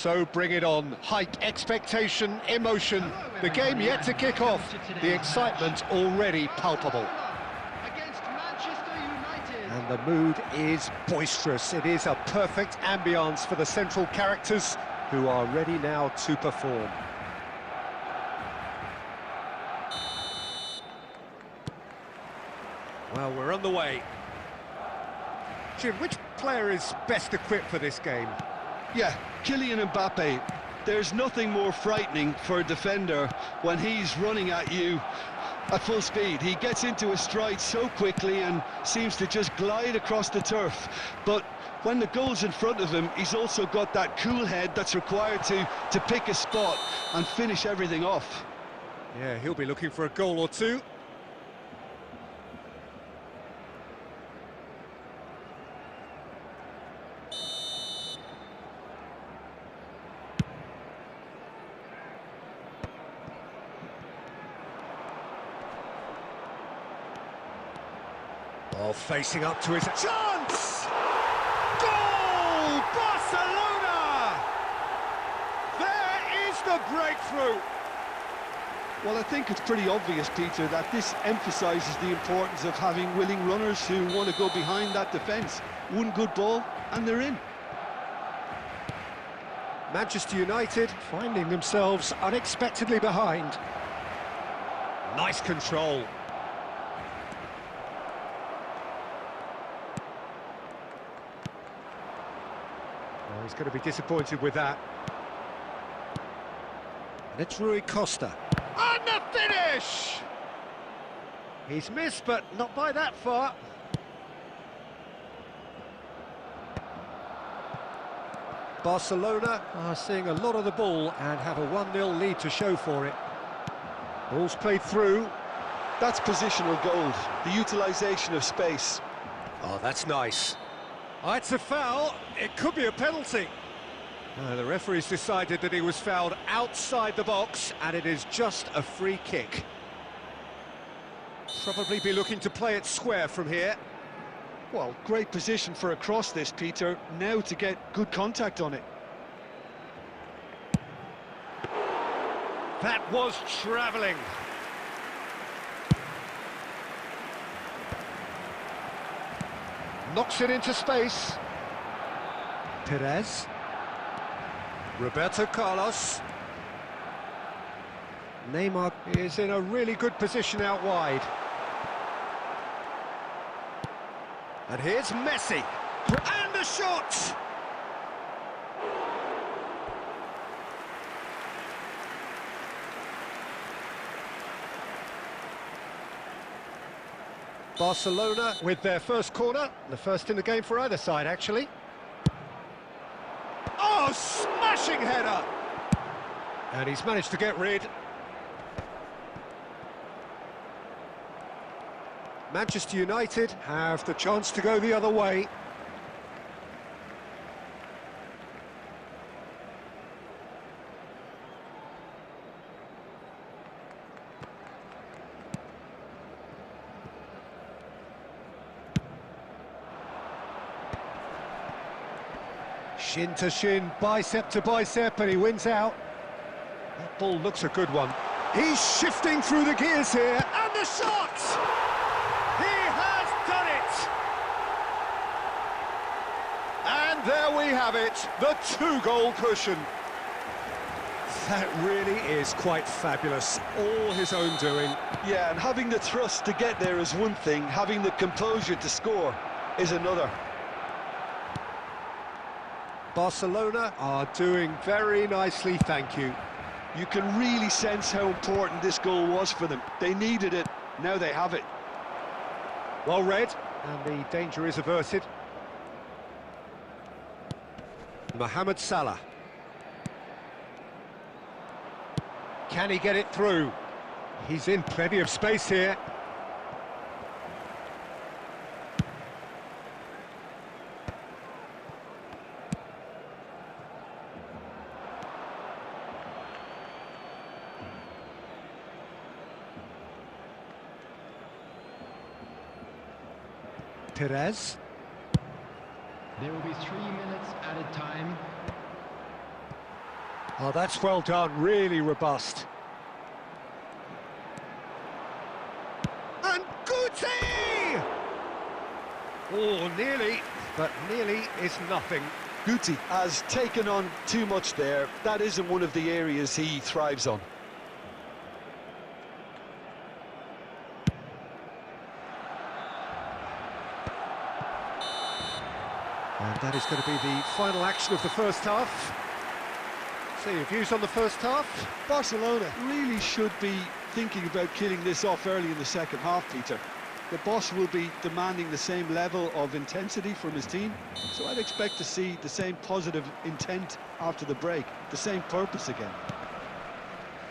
So bring it on. Hype, expectation, emotion. The game yet to kick off. The excitement already palpable. And the mood is boisterous. It is a perfect ambience for the central characters who are ready now to perform. Well, we're on the way. Jim, which player is best equipped for this game? Yeah, Kylian Mbappe. There's nothing more frightening for a defender when he's running at you at full speed. He gets into a stride so quickly and seems to just glide across the turf. But when the goal's in front of him, he's also got that cool head that's required to pick a spot and finish everything off. Yeah, he'll be looking for a goal or two. Oh, facing up to his chance! Goal! Barcelona! There is the breakthrough! Well, I think it's pretty obvious, Peter, that this emphasises the importance of having willing runners who want to go behind that defence. One good ball, and they're in. Manchester United finding themselves unexpectedly behind. Nice control. Oh, he's going to be disappointed with that. And it's Rui Costa. And the finish! He's missed, but not by that far. Barcelona are seeing a lot of the ball and have a 1-0 lead to show for it. Ball's played through. That's positional gold, the utilisation of space. Oh, that's nice. Oh, it's a foul. It could be a penalty. The referee's decided that he was fouled outside the box, and it is just a free kick. Probably be looking to play it square from here. Well, great position for a cross this, Peter. Now to get good contact on it. That was travelling. Knocks it into space. Perez. Roberto Carlos. Neymar is in a really good position out wide. And here's Messi. And the shot! Barcelona with their first corner, the first in the game for either side, actually. Oh, smashing header! And he's managed to get rid. Manchester United have the chance to go the other way. Shin to shin, bicep to bicep, and he wins out. That ball looks a good one. He's shifting through the gears here, and the shot! He has done it! And there we have it, the 2-goal cushion. That really is quite fabulous, all his own doing. Yeah, and having the thrust to get there is one thing, having the composure to score is another. Barcelona are doing very nicely, thank you. You can really sense how important this goal was for them. They needed it, now they have it. Well read, and the danger is averted. Mohamed Salah. Can he get it through? He's in plenty of space here. Perez. There will be 3 minutes added time. Oh, that's well done, really robust. And Guti! Oh, nearly, but nearly is nothing. Guti has taken on too much there. That isn't one of the areas he thrives on. And that is going to be the final action of the first half. So your views on the first half? Barcelona really should be thinking about killing this off early in the second half, Peter. The boss will be demanding the same level of intensity from his team, so I'd expect to see the same positive intent after the break, the same purpose again.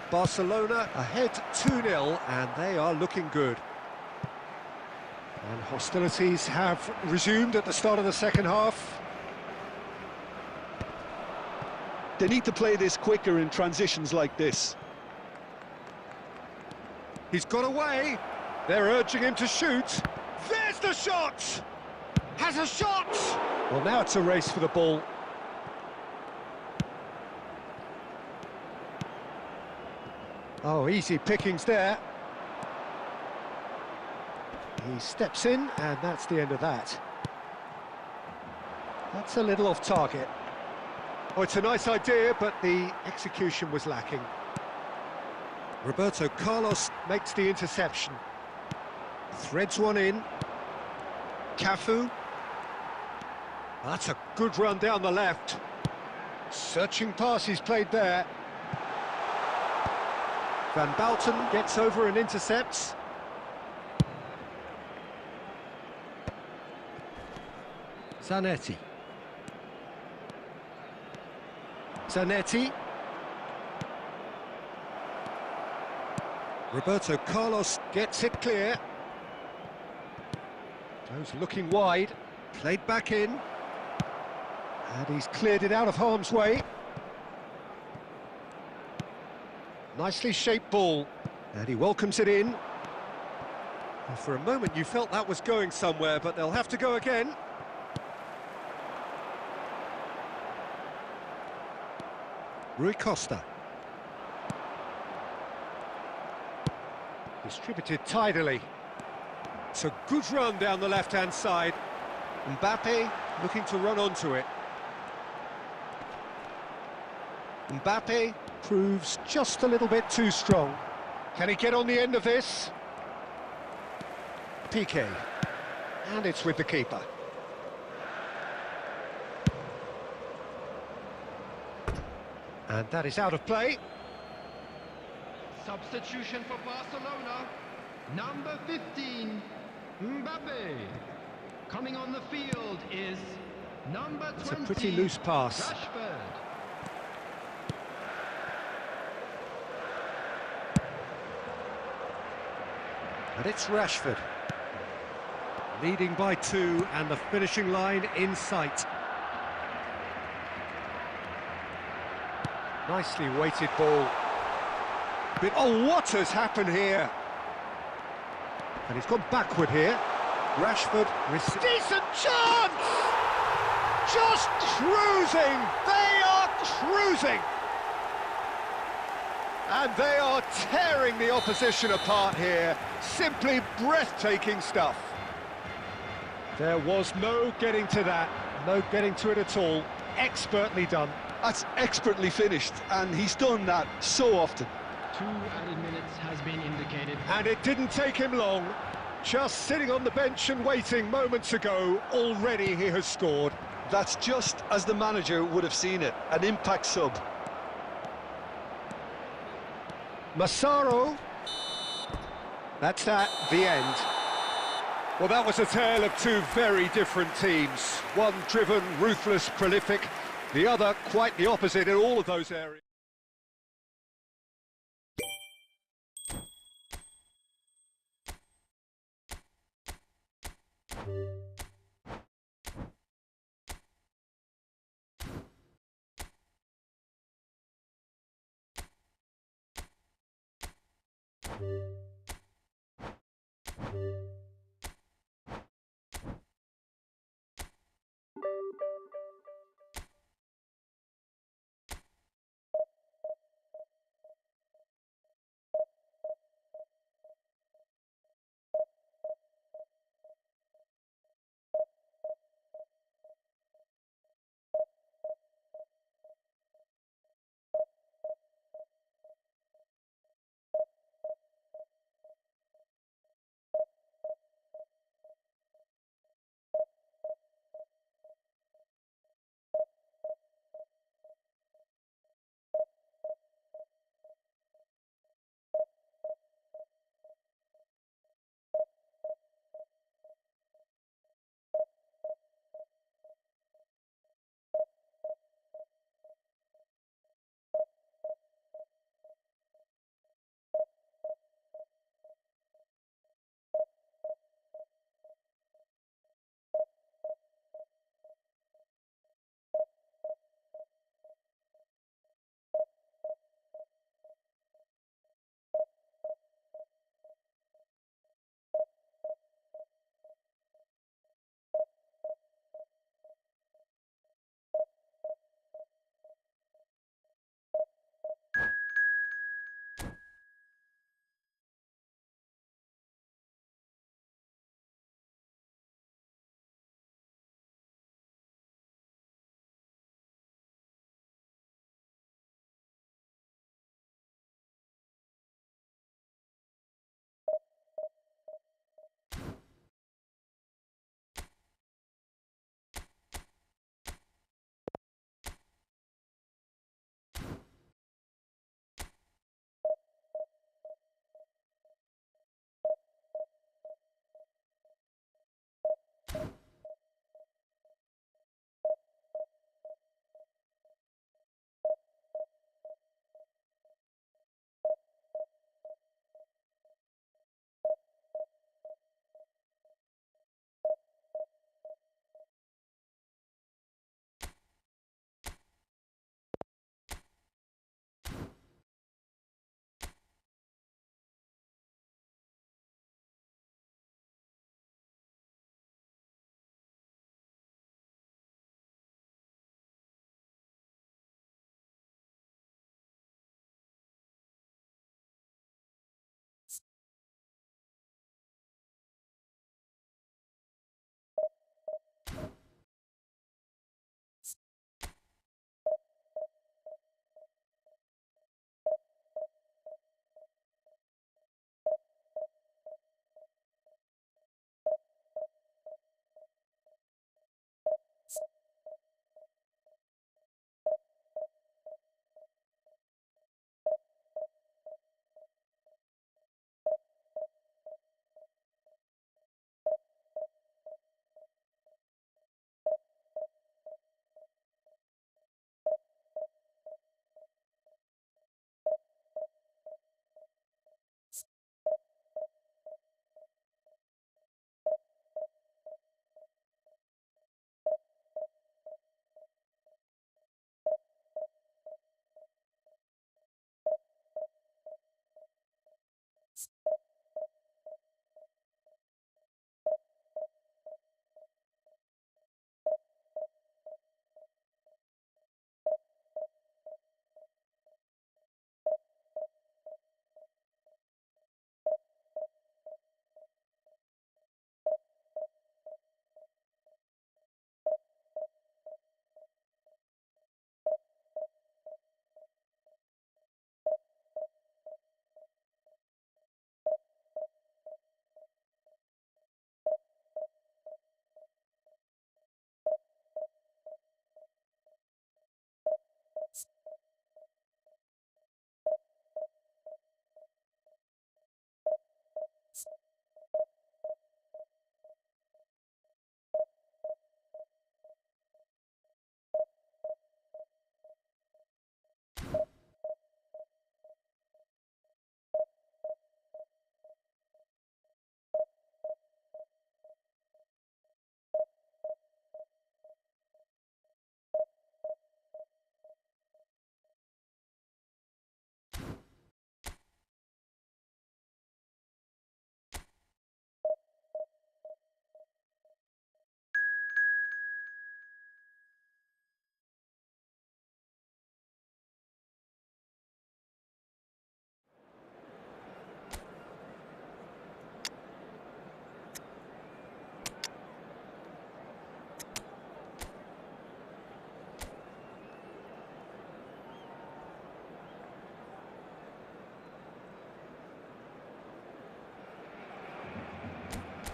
Barcelona ahead 2-0, and they are looking good. And hostilities have resumed at the start of the second half. They need to play this quicker in transitions like this. He's got away. They're urging him to shoot. There's the shot! Has a shot! Well, now it's a race for the ball. Oh, easy pickings there. He steps in, and that's the end of that. That's a little off target. Oh, it's a nice idea, but the execution was lacking. Roberto Carlos makes the interception. Threads one in. Cafu. That's a good run down the left. Searching pass he's played there. Van Bouten gets over and intercepts. Zanetti. Zanetti. Roberto Carlos gets it clear. Goes looking wide. Played back in. And he's cleared it out of harm's way. Nicely shaped ball. And he welcomes it in. Well, for a moment you felt that was going somewhere, but they'll have to go again. Rui Costa. Distributed tidily. It's a good run down the left-hand side. Mbappe looking to run onto it. Mbappe proves just a little bit too strong. Can he get on the end of this? Piqué. And it's with the keeper. And that is out of play. Substitution for Barcelona. Number 15, Mbappe. Coming on the field is number 20. It's a pretty loose pass. Rashford. And it's Rashford. Leading by 2 and the finishing line in sight. Nicely weighted ball. But, oh, what has happened here? And he's gone backward here. Rashford with decent chance! Just cruising! They are cruising! And they are tearing the opposition apart here. Simply breathtaking stuff. There was no getting to that. No getting to it at all. Expertly done. That's expertly finished, and he's done that so often. 2 added minutes has been indicated. And it didn't take him long. Just sitting on the bench and waiting moments ago, already he has scored. That's just as the manager would have seen it, an impact sub. Massaro. That's that, the end. Well, that was a tale of 2 very different teams. One driven, ruthless, prolific. The other quite the opposite in all of those areas.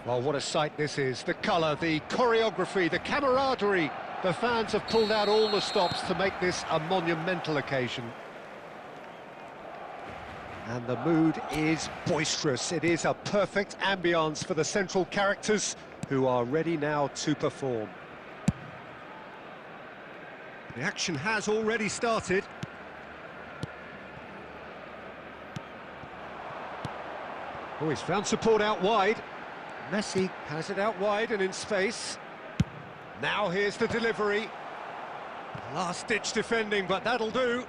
Well, what a sight this is. The colour, the choreography, the camaraderie. The fans have pulled out all the stops to make this a monumental occasion. And the mood is boisterous. It is a perfect ambience for the central characters who are ready now to perform. The action has already started. Oh, he's found support out wide. Messi has it out wide and in space. Now here's the delivery. Last-ditch defending, but that'll do.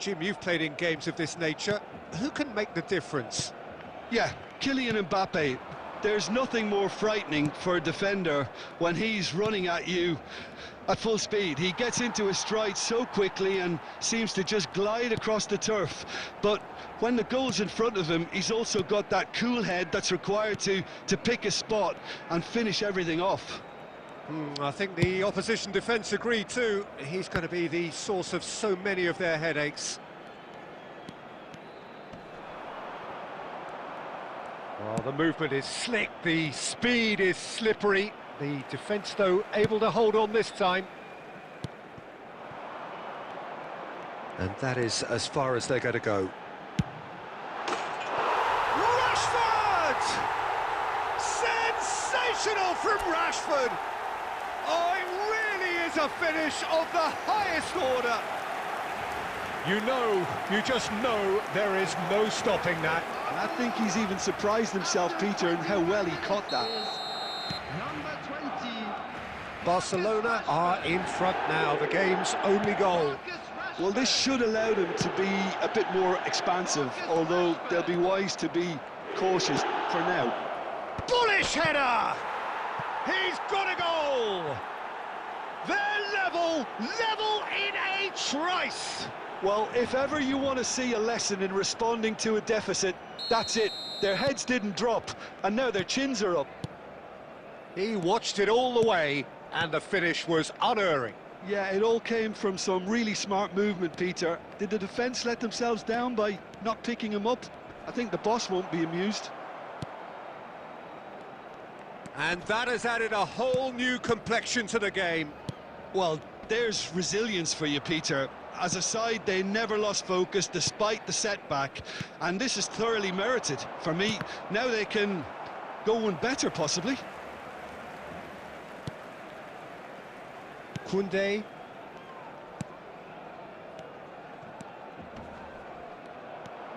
Jim, you've played in games of this nature. Who can make the difference? Yeah, Kylian Mbappe. There's nothing more frightening for a defender when he's running at you at full speed. He gets into his stride so quickly and seems to just glide across the turf. But when the goal's in front of him, he's also got that cool head that's required to pick a spot and finish everything off. I think the opposition defence agree too. He's going to be the source of so many of their headaches. Well, the movement is slick, the speed is slippery. The defence, though, able to hold on this time. And that is as far as they're going to go. Rashford! Sensational from Rashford! Oh, it really is a finish of the highest order. You just know there is no stopping that. And I think he's even surprised himself, Peter, in how well he caught that. Number 20. Barcelona are in front now, the game's only goal. Well, this should allow them to be a bit more expansive, although they'll be wise to be cautious for now. Bullish header! He's got a goal! They're level in a trice! Well, if ever you want to see a lesson in responding to a deficit, that's it. Their heads didn't drop, and now their chins are up. He watched it all the way, and the finish was unerring. Yeah, it all came from some really smart movement, Peter. Did the defence let themselves down by not picking him up? I think the boss won't be amused. And that has added a whole new complexion to the game. Well, there's resilience for you, Peter. As a side, they never lost focus despite the setback, and this is thoroughly merited. For me, now they can go one better, possibly. Koundé.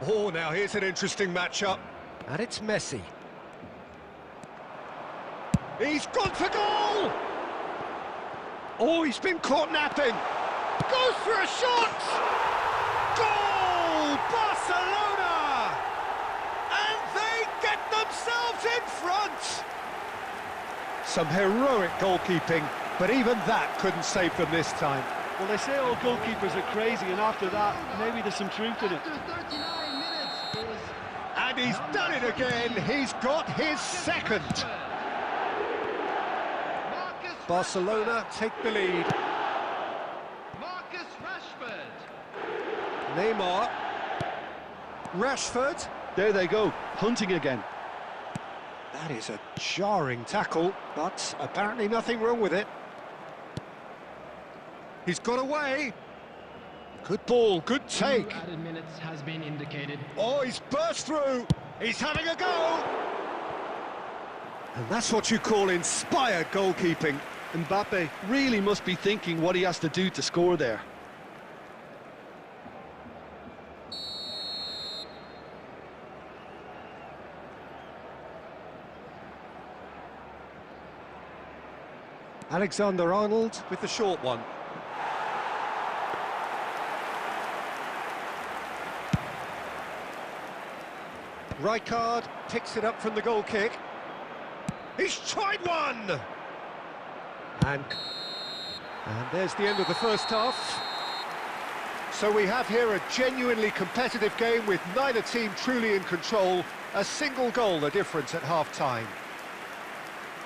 Oh, now here's an interesting matchup. And it's Messi. He's gone for goal! Oh, he's been caught napping. Goes for a shot! Goal! Barcelona! And they get themselves in front! Some heroic goalkeeping, but even that couldn't save them this time. Well, they say all goalkeepers are crazy, and after that, maybe there's some truth in it. After 39 minutes is And he's done it again. He's got his second. Marcus Barcelona take the lead. Marcus Rashford. Neymar. Rashford. There they go, hunting again. That is a jarring tackle, but apparently nothing wrong with it. He's got away. Good ball, good take. 2 added minutes has been indicated. Oh, he's burst through. He's having a go. And that's what you call inspired goalkeeping. Mbappe really must be thinking what he has to do to score there. Alexander-Arnold with the short one. Rijkaard picks it up from the goal kick. He's tried one! And there's the end of the first half. So we have here a genuinely competitive game with neither team truly in control. A single goal the difference at half-time.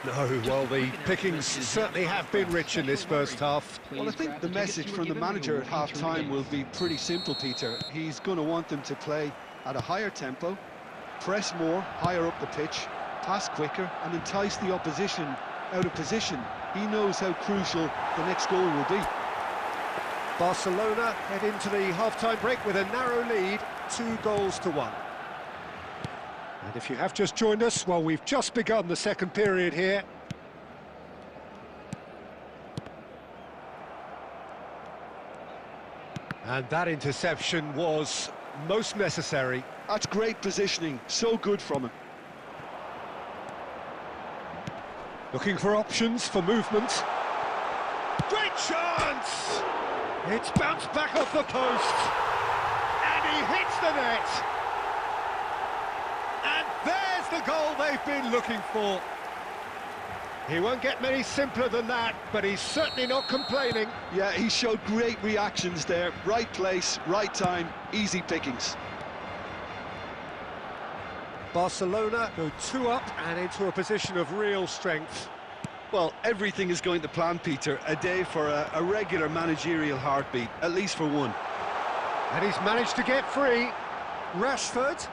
No, well, the pickings certainly have been rich in this first half. Well, I think the message from the manager at half-time will be pretty simple, Peter. He's going to want them to play at a higher tempo, press more, higher up the pitch, pass quicker, and entice the opposition out of position. He knows how crucial the next goal will be. Barcelona head into the half-time break with a narrow lead, 2-1. And if you have just joined us, well, we've just begun the second period here. And that interception was most necessary. That's great positioning, so good from him. Looking for options for movement. Great chance! It's bounced back off the post. And he hits the net. And there's the goal they've been looking for. He won't get many simpler than that, but he's certainly not complaining. Yeah, he showed great reactions there. Right place, right time, easy pickings. Barcelona go 2 up and into a position of real strength. Well, everything is going to plan, Peter. A day for a regular managerial heartbeat, at least for one. And he's managed to get free. Rashford.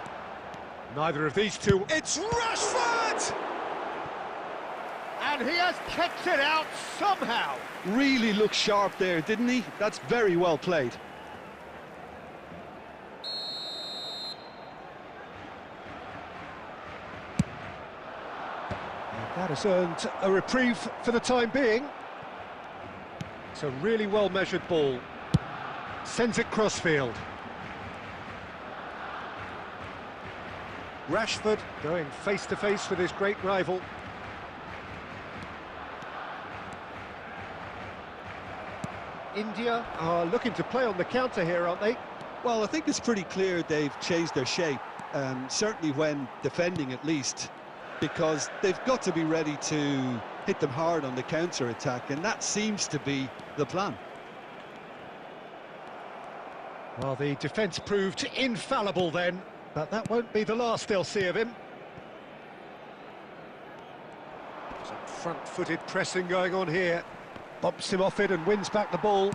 Neither of these two. It's Rashford! And he has kept it out somehow. Really looked sharp there, didn't he? That's very well played. That has earned a reprieve for the time being. It's a really well-measured ball. Sends it crossfield. Rashford going face-to-face with his great rival. India are looking to play on the counter here, aren't they? Well, I think it's pretty clear they've changed their shape, certainly when defending at least, because they've got to be ready to hit them hard on the counter-attack, and that seems to be the plan. Well, the defence proved infallible then, but that won't be the last they'll see of him. Some front-footed pressing going on here. Bumps him off it and wins back the ball.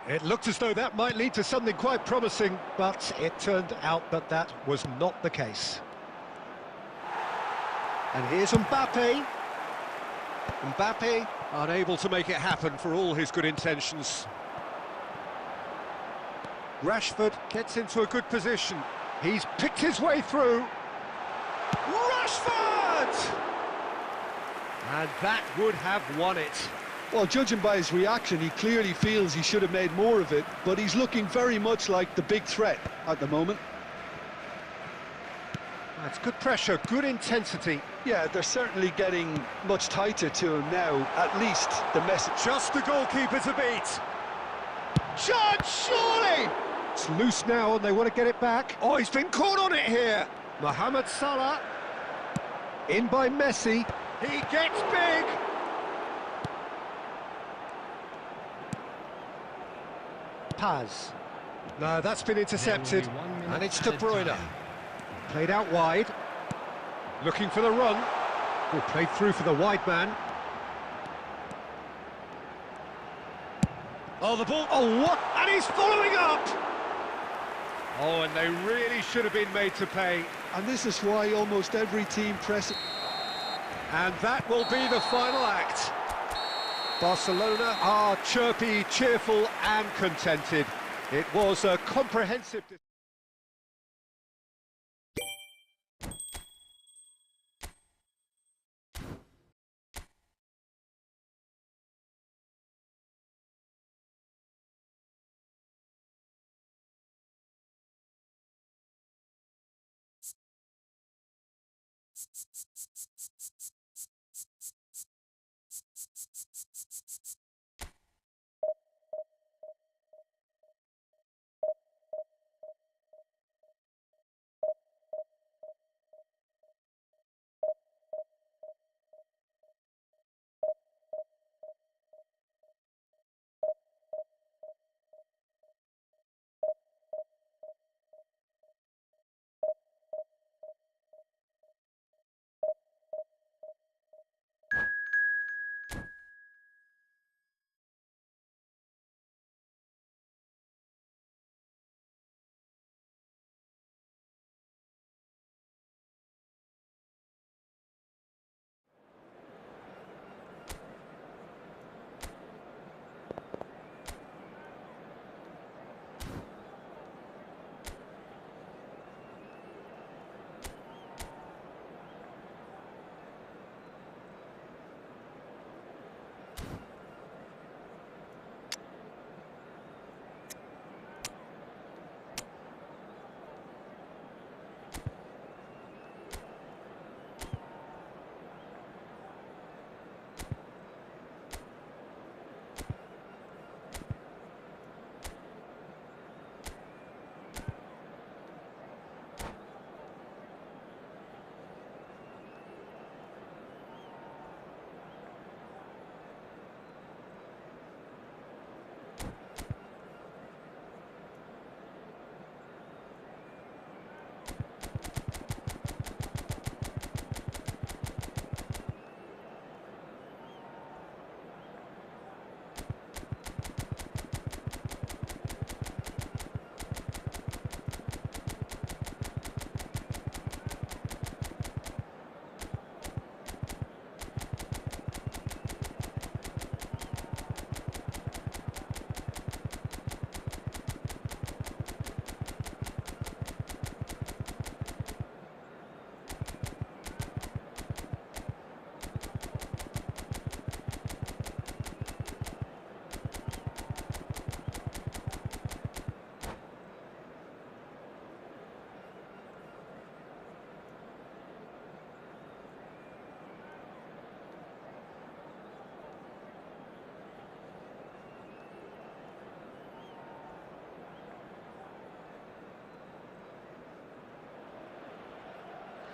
It looked as though that might lead to something quite promising, but it turned out that that was not the case. And here's Mbappe. Mbappe unable to make it happen for all his good intentions. Rashford gets into a good position. He's picked his way through. Rashford! And that would have won it. Well, judging by his reaction, he clearly feels he should have made more of it, but he's looking very much like the big threat at the moment. That's good pressure, good intensity. Yeah, they're certainly getting much tighter to him now, at least the message. Just the goalkeeper to beat. Chance, surely! It's loose now and they want to get it back. Oh, he's been caught on it here. Mohamed Salah. In by Messi. He gets big. Paz. No, that's been intercepted. And it's De Bruyne. Played out wide. Looking for the run. Oh, played through for the wide man. Oh, the ball. Oh, what? And he's following up. Oh, and they really should have been made to pay. And this is why almost every team presses. And that will be the final act. Barcelona are chirpy, cheerful and contented. It was a comprehensive...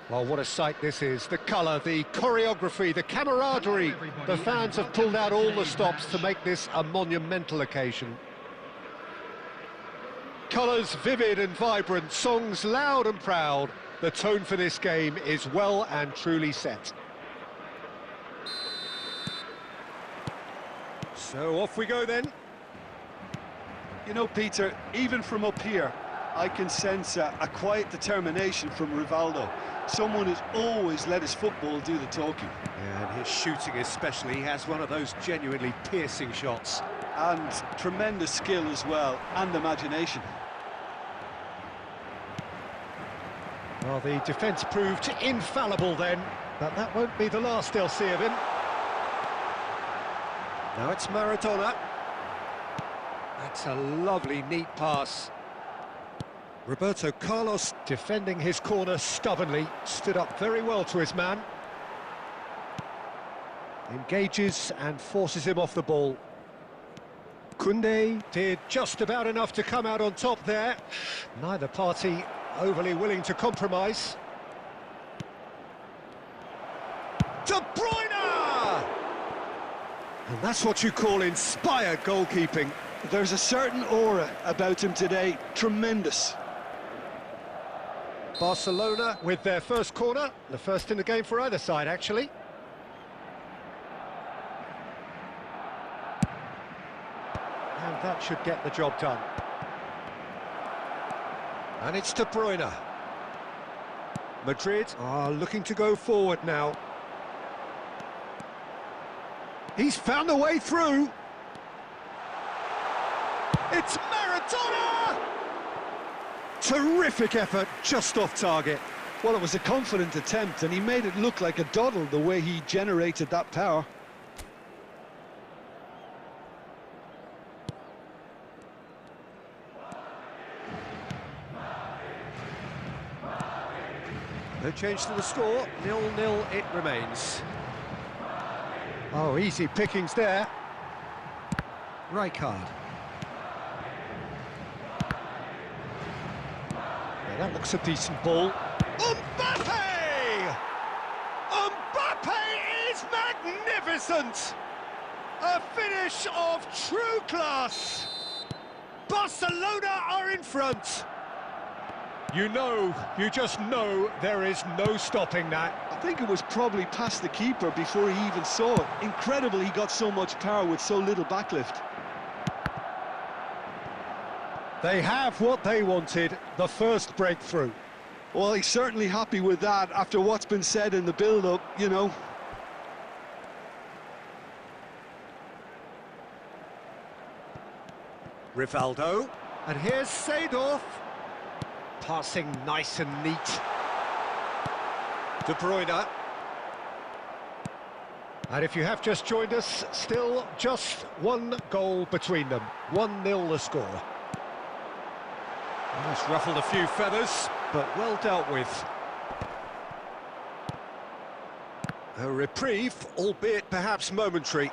Well, what a sight this is. The colour, the choreography, the camaraderie. The fans have pulled out all the stops to make this a monumental occasion. Colours vivid and vibrant, songs loud and proud. The tone for this game is well and truly set. So off we go then. You know, Peter, even from up here, I can sense a quiet determination from Rivaldo. Someone who's always let his football do the talking. Yeah, and his shooting especially, he has one of those genuinely piercing shots. And tremendous skill as well, and imagination. Well, the defence proved infallible then, but that won't be the last they'll see of him. Now it's Maradona. That's a lovely, neat pass. Roberto Carlos, defending his corner stubbornly, stood up very well to his man. Engages and forces him off the ball. Koundé did just about enough to come out on top there. Neither party overly willing to compromise. De Bruyne! And that's what you call inspired goalkeeping. There's a certain aura about him today, tremendous. Barcelona with their first corner, the first in the game for either side, actually. And that should get the job done. And it's De Bruyne. Madrid are looking to go forward now. He's found a way through. It's Maradona! Terrific effort, just off target. Well, it was a confident attempt, and he made it look like a doddle the way he generated that power. No change to the score, 0-0 it remains. Oh, easy pickings there. Rijkaard. Yeah, that looks a decent ball. Mbappe! Mbappe is magnificent! A finish of true class! Barcelona are in front! You just know there is no stopping that. I think it was probably past the keeper before he even saw it. Incredible he got so much power with so little backlift. They have what they wanted, the first breakthrough. Well, he's certainly happy with that after what's been said in the build-up, you know. Rivaldo, and here's Seedorf. Passing nice and neat. De Bruyne. And if you have just joined us, still just one goal between them. 1-0 the score. Almost ruffled a few feathers, but well dealt with. A reprieve, albeit perhaps momentary.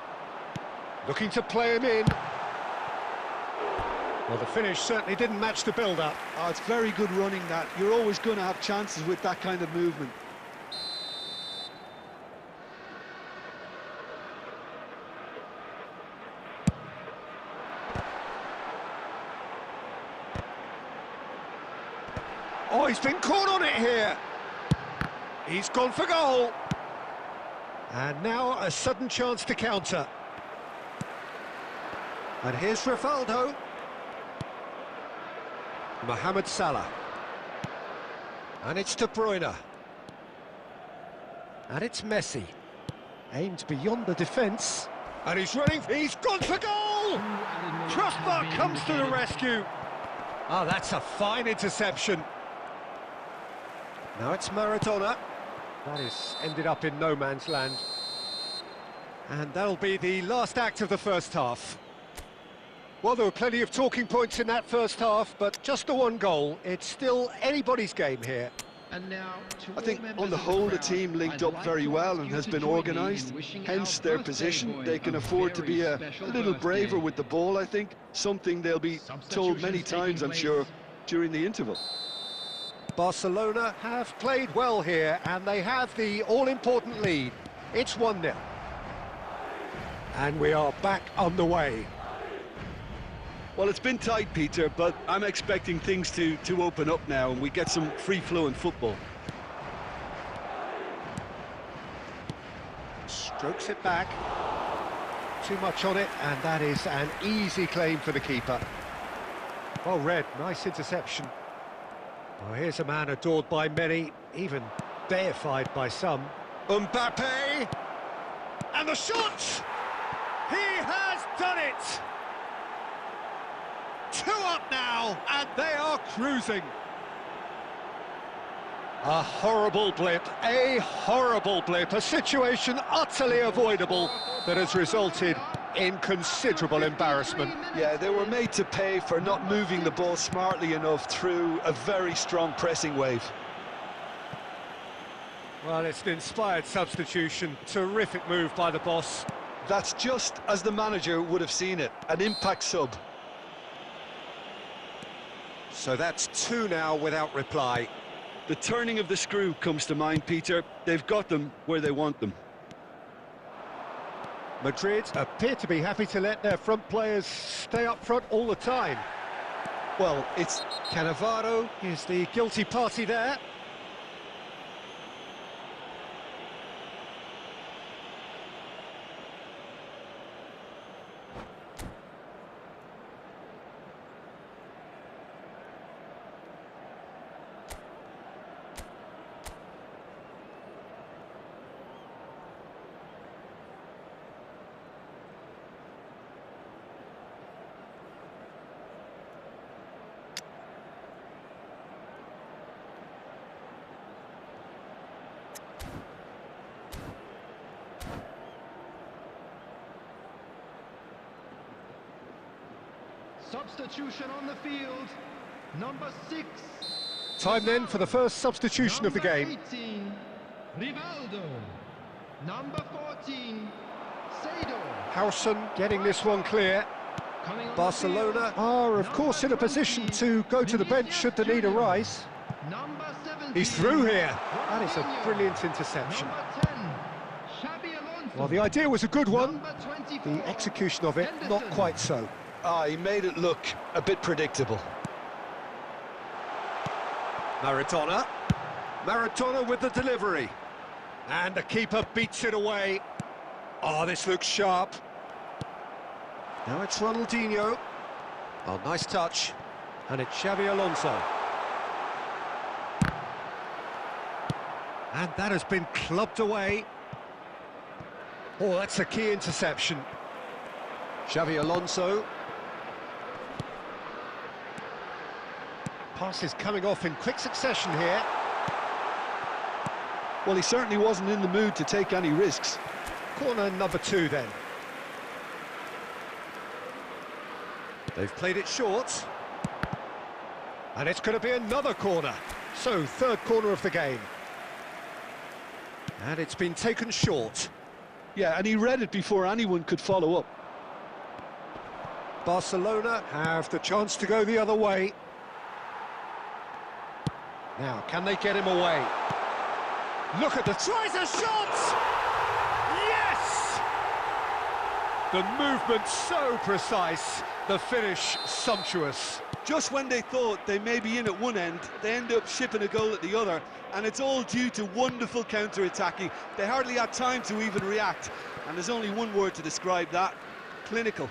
Looking to play him in. Well, the finish certainly didn't match the build-up. Oh, it's very good running, that. You're always going to have chances with that kind of movement. Oh, he's been caught on it here. He's gone for goal. And now a sudden chance to counter. And here's Rivaldo. Mohamed Salah. And it's De Bruyne. And it's Messi. Aimed beyond the defence. And he's running. He's gone for goal! Crossbar comes to the rescue. Oh, that's a fine interception. Now it's Maradona. That is ended up in no man's land. And that'll be the last act of the first half. Well, there were plenty of talking points in that first half, but just the one goal. It's still anybody's game here. And now, I think on the whole the team linked up very well and has been organised, hence their position. They can afford to be a little braver with the ball, I think, something they'll be told many times, I'm sure, during the interval. Barcelona have played well here, and they have the all-important lead. It's 1-0. And we are back on the way. Well, it's been tight, Peter, but I'm expecting things to open up now and we get some free-flowing football. Strokes it back. Too much on it, and that is an easy claim for the keeper. Well read, nice interception. Well, here's a man adored by many, even deified by some. Mbappe! And the shot! He has done it! 2 up now, and they are cruising. A horrible blip, a situation utterly avoidable that has resulted in considerable embarrassment. Yeah, they were made to pay for not moving the ball smartly enough through a very strong pressing wave. Well, it's an inspired substitution, terrific move by the boss. That's just as the manager would have seen it, an impact sub. So that's 2 now without reply. The turning of the screw comes to mind, Peter. They've got them where they want them. Madrid appear to be happy to let their front players stay up front all the time. Well, it's Cannavaro is the guilty party there. Substitution on the field, number 6. Time then for the first substitution of the game. 18, Rivaldo. Number 14, Sado. Howson getting this one clear. Coming on Barcelona the field, are, of course, in a position to go to the bench should the need arise. number 17, He's through here. That is a brilliant interception. Number 10, Xabi Alonso. Well, the idea was a good one. Number 24, The execution of it, not Henderson. quite so. He made it look a bit predictable. Maradona with the delivery. And the keeper beats it away. Oh, this looks sharp. Now it's Ronaldinho. Oh, nice touch. And it's Xabi Alonso. And that has been clubbed away. Oh, that's a key interception. Xabi Alonso. Pass is coming off in quick succession here. Well, he certainly wasn't in the mood to take any risks. Corner number 2 then. They've played it short. And it's going to be another corner. So, 3rd corner of the game. And it's been taken short. Yeah, and he read it before anyone could follow up. Barcelona have the chance to go the other way. Now, can they get him away? Look at the tries a shot! Yes! The movement so precise, the finish sumptuous. Just when they thought they may be in at one end, they end up shipping a goal at the other, and it's all due to wonderful counter-attacking. They hardly had time to even react, and there's only one word to describe that: clinical.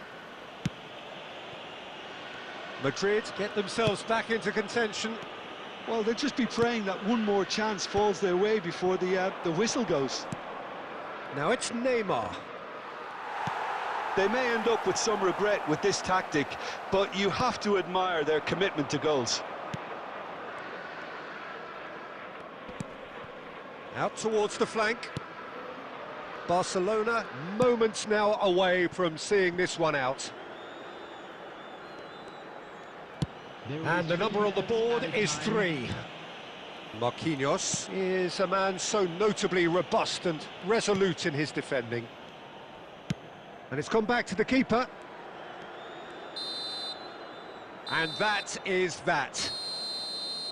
Madrid get themselves back into contention. Well, they'll just be praying that one more chance falls their way before the whistle goes. Now it's Neymar. They may end up with some regret with this tactic, but you have to admire their commitment to goals. Out towards the flank. Barcelona moments now away from seeing this one out. And the number on the board is 3. Marquinhos is a man so notably robust and resolute in his defending. And it's gone back to the keeper. And that is that.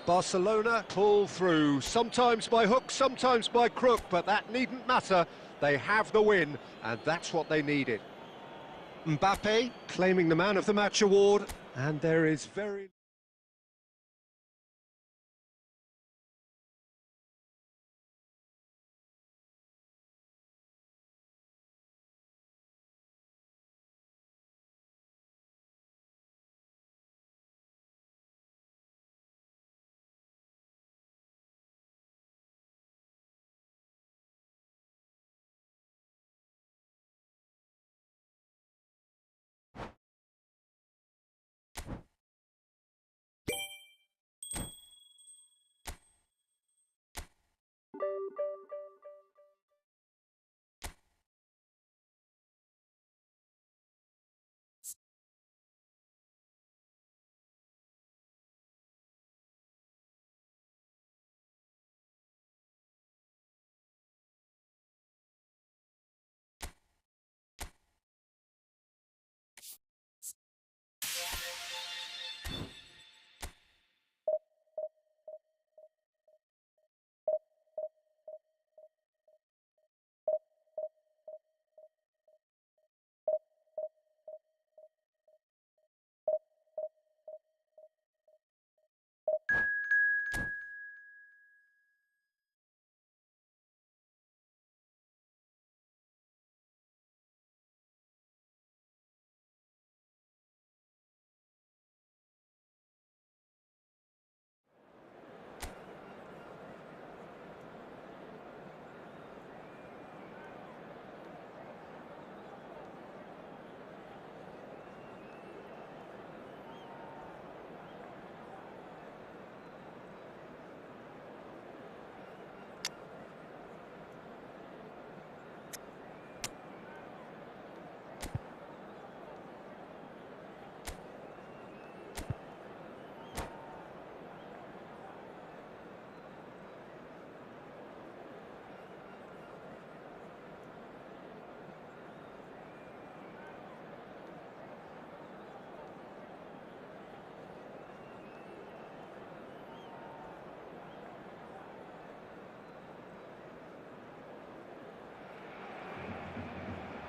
Barcelona pull through, sometimes by hook, sometimes by crook, but that needn't matter. They have the win, and that's what they needed. Mbappe claiming the Man of the Match award, and there is very...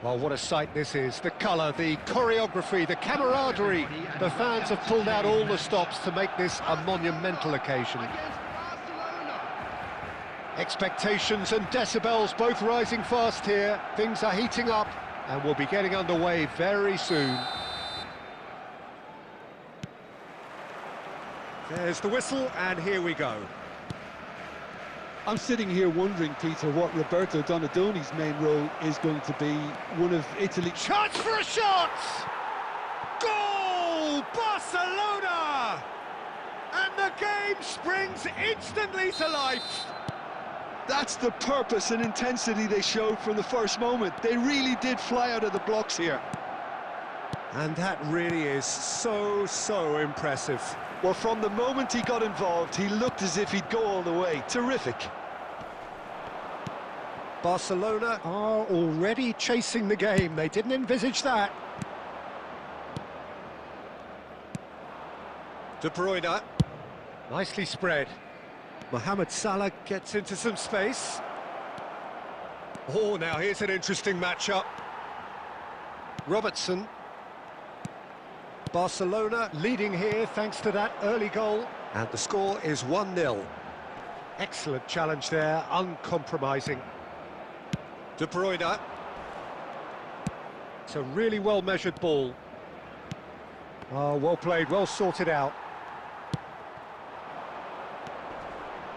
Well, what a sight this is. The colour, the choreography, the camaraderie. The fans have pulled out all the stops to make this a monumental occasion. Expectations and decibels both rising fast here. Things are heating up and we'll be getting underway very soon. There's the whistle and here we go. I'm sitting here wondering, Peter, what Roberto Donadoni's main role is going to be. One of Italy... Chance for a shot! Goal! Barcelona! And the game springs instantly to life. That's the purpose and intensity they showed from the first moment. They really did fly out of the blocks here. And that really is so impressive. Well, from the moment he got involved, he looked as if he'd go all the way. Terrific. Barcelona are already chasing the game. They didn't envisage that. De Bruyne. Nicely spread. Mohamed Salah gets into some space. Oh, now here's an interesting matchup. Robertson. Barcelona leading here thanks to that early goal. And the score is 1-0. Excellent challenge there, uncompromising. De Bruyne. It's a really well-measured ball. Oh, well played, well sorted out.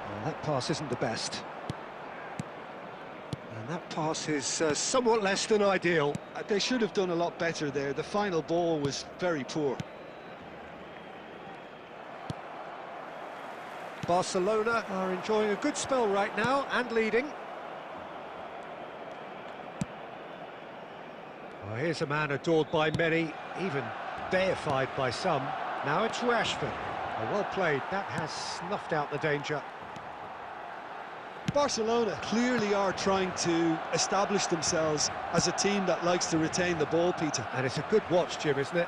Oh, that pass isn't the best. And that pass is somewhat less than ideal. They should have done a lot better there. The final ball was very poor. Barcelona are enjoying a good spell right now and leading. Oh, here's a man adored by many, even deified by some. Now it's Rashford. Oh, well played, that has snuffed out the danger. Barcelona clearly are trying to establish themselves as a team that likes to retain the ball, Peter. And it's a good watch, Jim, isn't it?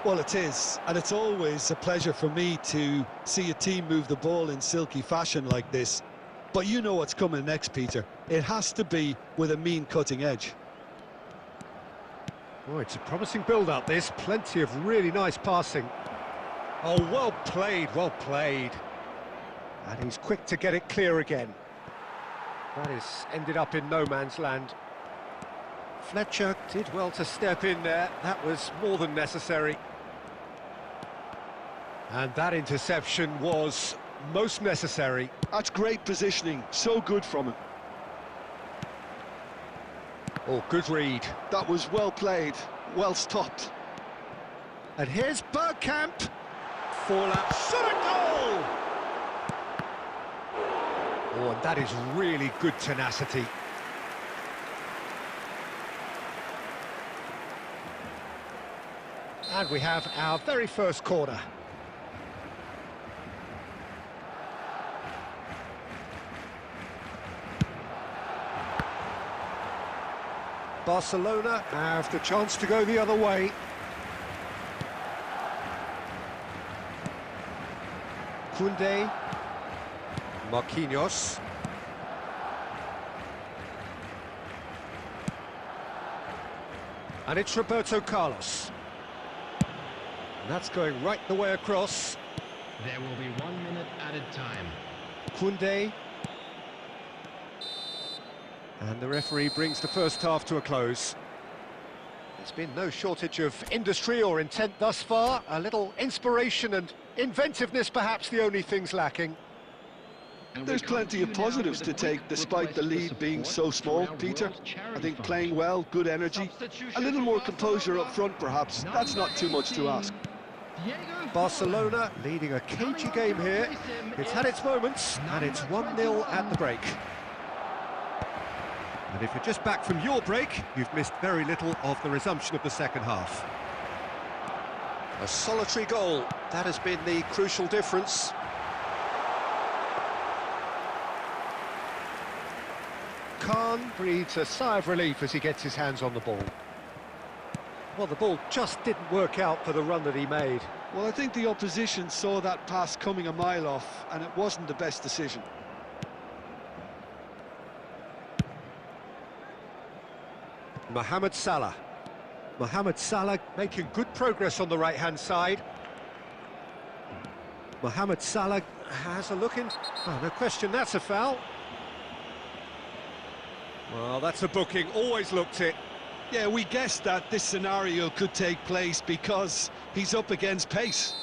Well, it is, and it's always a pleasure for me to see a team move the ball in silky fashion like this. But you know what's coming next, Peter. It has to be with a mean cutting edge. Oh, it's a promising build-up, this. Plenty of really nice passing. Oh, well played, well played. And he's quick to get it clear again. That is ended up in no man's land. Fletcher did well to step in there. That was more than necessary. And that interception was most necessary. That's great positioning, so good from him. Oh, good read. That was well played, well stopped. And here's Bergkamp. Fallout, shot a goal! Oh, and that is really good tenacity. And we have our very first corner. Barcelona have the chance to go the other way. Koundé, Marquinhos. And it's Roberto Carlos. And that's going right the way across. There will be 1 minute added time. Koundé. And the referee brings the first half to a close. There's been no shortage of industry or intent thus far. A little inspiration and inventiveness, perhaps the only things lacking. There's plenty of positives to take despite the lead being so small, Peter. I think playing well, good energy, a little more composure up front perhaps. That's not too much to ask. Barcelona leading a cagey game here. It's had its moments, and it's 1-0 at the break. And if you're just back from your break, you've missed very little of the resumption of the second half. A solitary goal, that has been the crucial difference. Khan breathes a sigh of relief as he gets his hands on the ball. Well, the ball just didn't work out for the run that he made. Well, I think the opposition saw that pass coming a mile off, and it wasn't the best decision. Mohamed Salah. Mohamed Salah making good progress on the right-hand side. Mohamed Salah has a look in. Oh, no question, that's a foul. Well, that's a booking, always looked it. Yeah, we guessed that this scenario could take place because he's up against pace.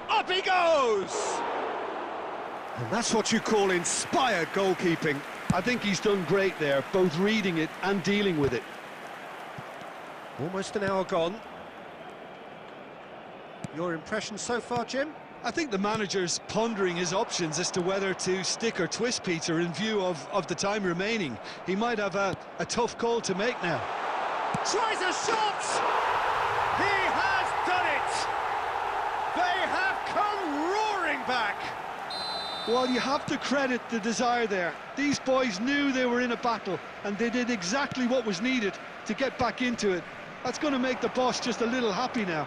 Up he goes! And that's what you call inspired goalkeeping. I think he's done great there, both reading it and dealing with it. Almost an hour gone. Your impression so far, Jim? I think the manager's pondering his options as to whether to stick or twist Peter in view of the time remaining. He might have a tough call to make now. Tries a shot! He has done it! They have come roaring back! Well, you have to credit the desire there. These boys knew they were in a battle, and they did exactly what was needed to get back into it. That's going to make the boss just a little happy now.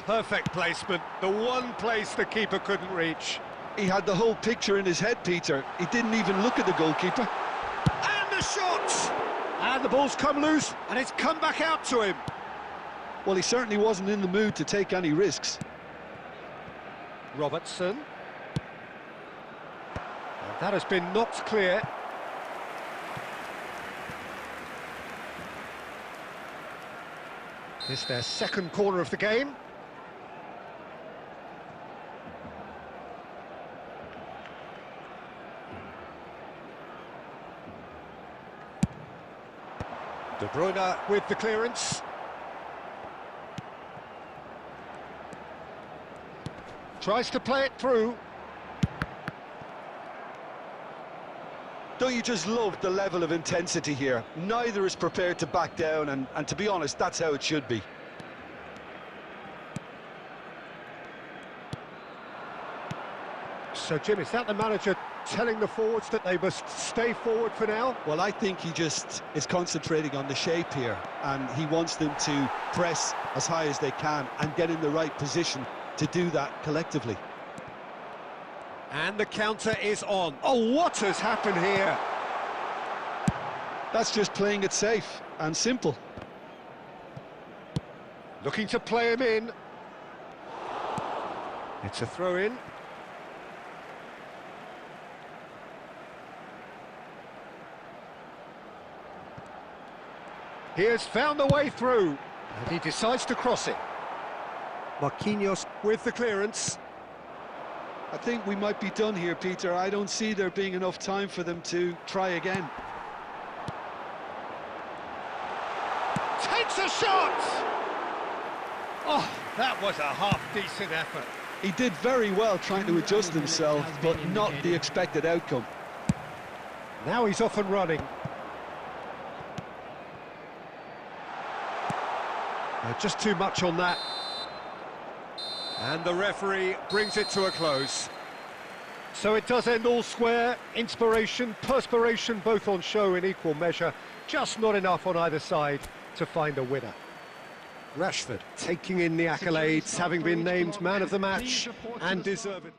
Perfect placement, the one place the keeper couldn't reach. He had the whole picture in his head, Peter. He didn't even look at the goalkeeper. And the shot! And the ball's come loose, and it's come back out to him. Well, he certainly wasn't in the mood to take any risks. Robertson. And that has been knocked clear. This their second corner of the game. De Bruyne with the clearance. Tries to play it through. Don't you just love the level of intensity here? Neither is prepared to back down, and to be honest, that's how it should be. So, Jim, is that the manager telling the forwards that they must stay forward for now? Well, I think he just is concentrating on the shape here, and he wants them to press as high as they can and get in the right position to do that collectively. And the counter is on. Oh, what has happened here? That's just playing it safe and simple. Looking to play him in. It's a throw-in. He has found a way through, and he decides to cross it. Marquinhos with the clearance. I think we might be done here, Peter. I don't see there being enough time for them to try again. Takes a shot! Oh, that was a half-decent effort. He did very well trying to adjust himself, but not the expected outcome. Now he's off and running. Just too much on that. And the referee brings it to a close. So it does end all square. Inspiration, perspiration, both on show in equal measure. Just not enough on either side to find a winner. Rashford taking in the accolades, having been named man of the match, and deserved.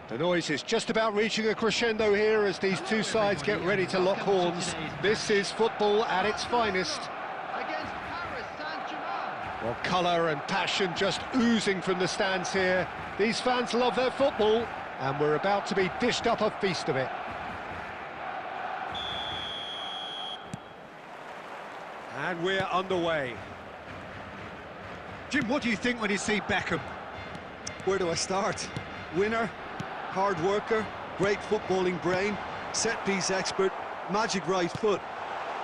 The noise is just about reaching a crescendo here as these two sides get ready to lock horns. This is football at its finest. Against Paris Saint-Germain. Well, colour and passion just oozing from the stands here. These fans love their football, and we're about to be dished up a feast of it. And we're underway. Jim, what do you think when you see Beckham? Where do I start? Winner, hard worker, great footballing brain, set-piece expert, magic right foot,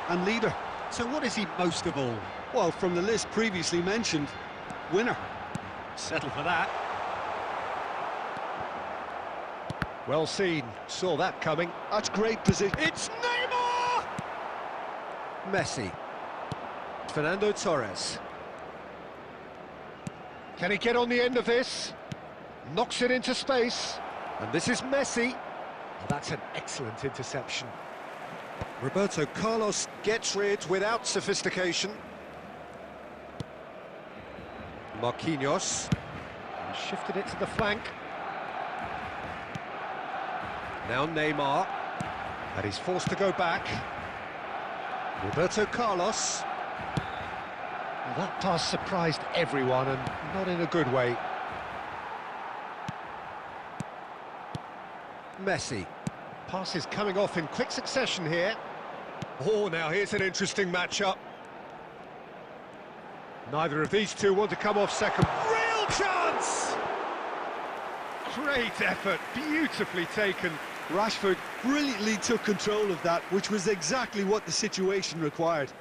and leader. So what is he most of all? Well, from the list previously mentioned, winner. Settle for that. Well seen, saw that coming. That's great position. It's Neymar! Messi. Fernando Torres. Can he get on the end of this? Knocks it into space. And this is Messi. Oh, that's an excellent interception. Roberto Carlos gets rid without sophistication. Marquinhos. He shifted it to the flank. Now Neymar. And he's forced to go back. Roberto Carlos. That pass surprised everyone, and not in a good way. Messi. Pass is coming off in quick succession here. Oh, now here's an interesting matchup. Neither of these two want to come off second. Real chance! Great effort, beautifully taken. Rashford brilliantly took control of that, which was exactly what the situation required.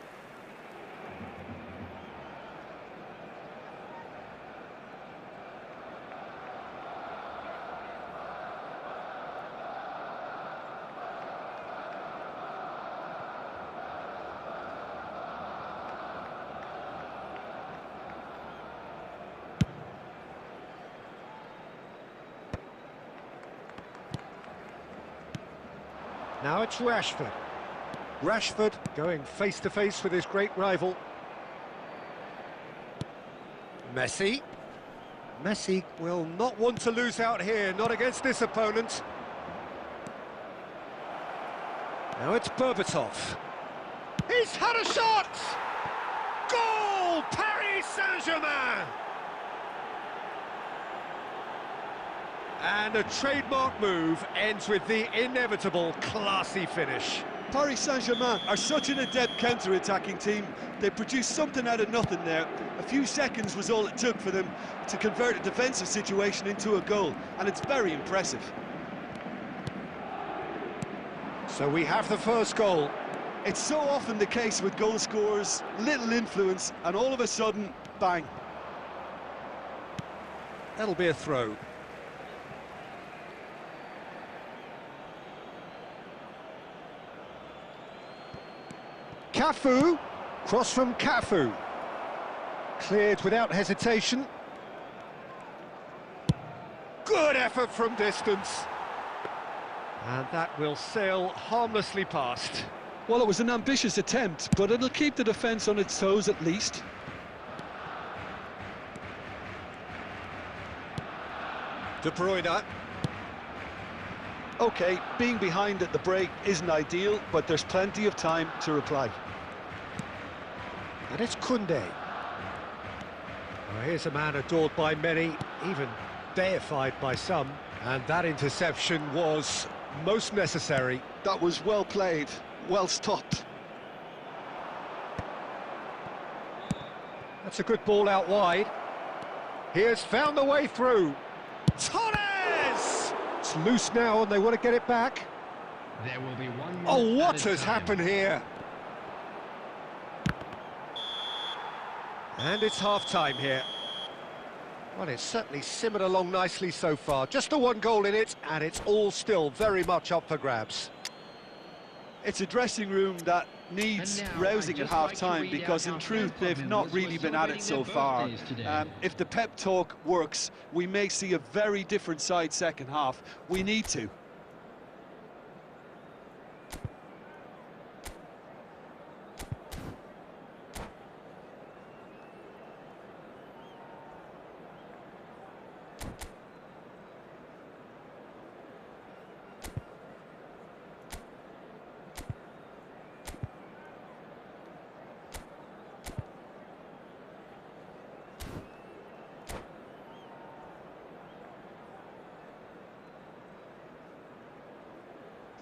Now it's Rashford. Rashford going face-to-face with his great rival. Messi. Messi will not want to lose out here, not against this opponent. Now it's Berbatov. He's had a shot! Goal! Paris Saint-Germain! And a trademark move ends with the inevitable classy finish. Paris Saint-Germain are such an adept counter-attacking team. They produced something out of nothing there. A few seconds was all it took for them to convert a defensive situation into a goal, and it's very impressive. So we have the first goal. It's so often the case with goal scorers, little influence, and all of a sudden, bang. That'll be a throw. Cafu, cross from Cafu, cleared without hesitation. Good effort from distance. And that will sail harmlessly past. Well, it was an ambitious attempt, but it'll keep the defence on its toes at least. De Bruyne. OK, being behind at the break isn't ideal, but there's plenty of time to reply. And it's Koundé. Well, here's a man adored by many, even deified by some. And that interception was most necessary. That was well played, well stopped. That's a good ball out wide. He has found the way through. Torres! It's loose now and they want to get it back. There will be one. Oh, what has happened here? And it's half-time here. Well, it's certainly simmered along nicely so far. Just the one goal in it, and it's all still very much up for grabs. It's a dressing room that needs rousing at half-time, because in truth they've not really been at it so far. If the pep talk works, we may see a very different side second half. We need to.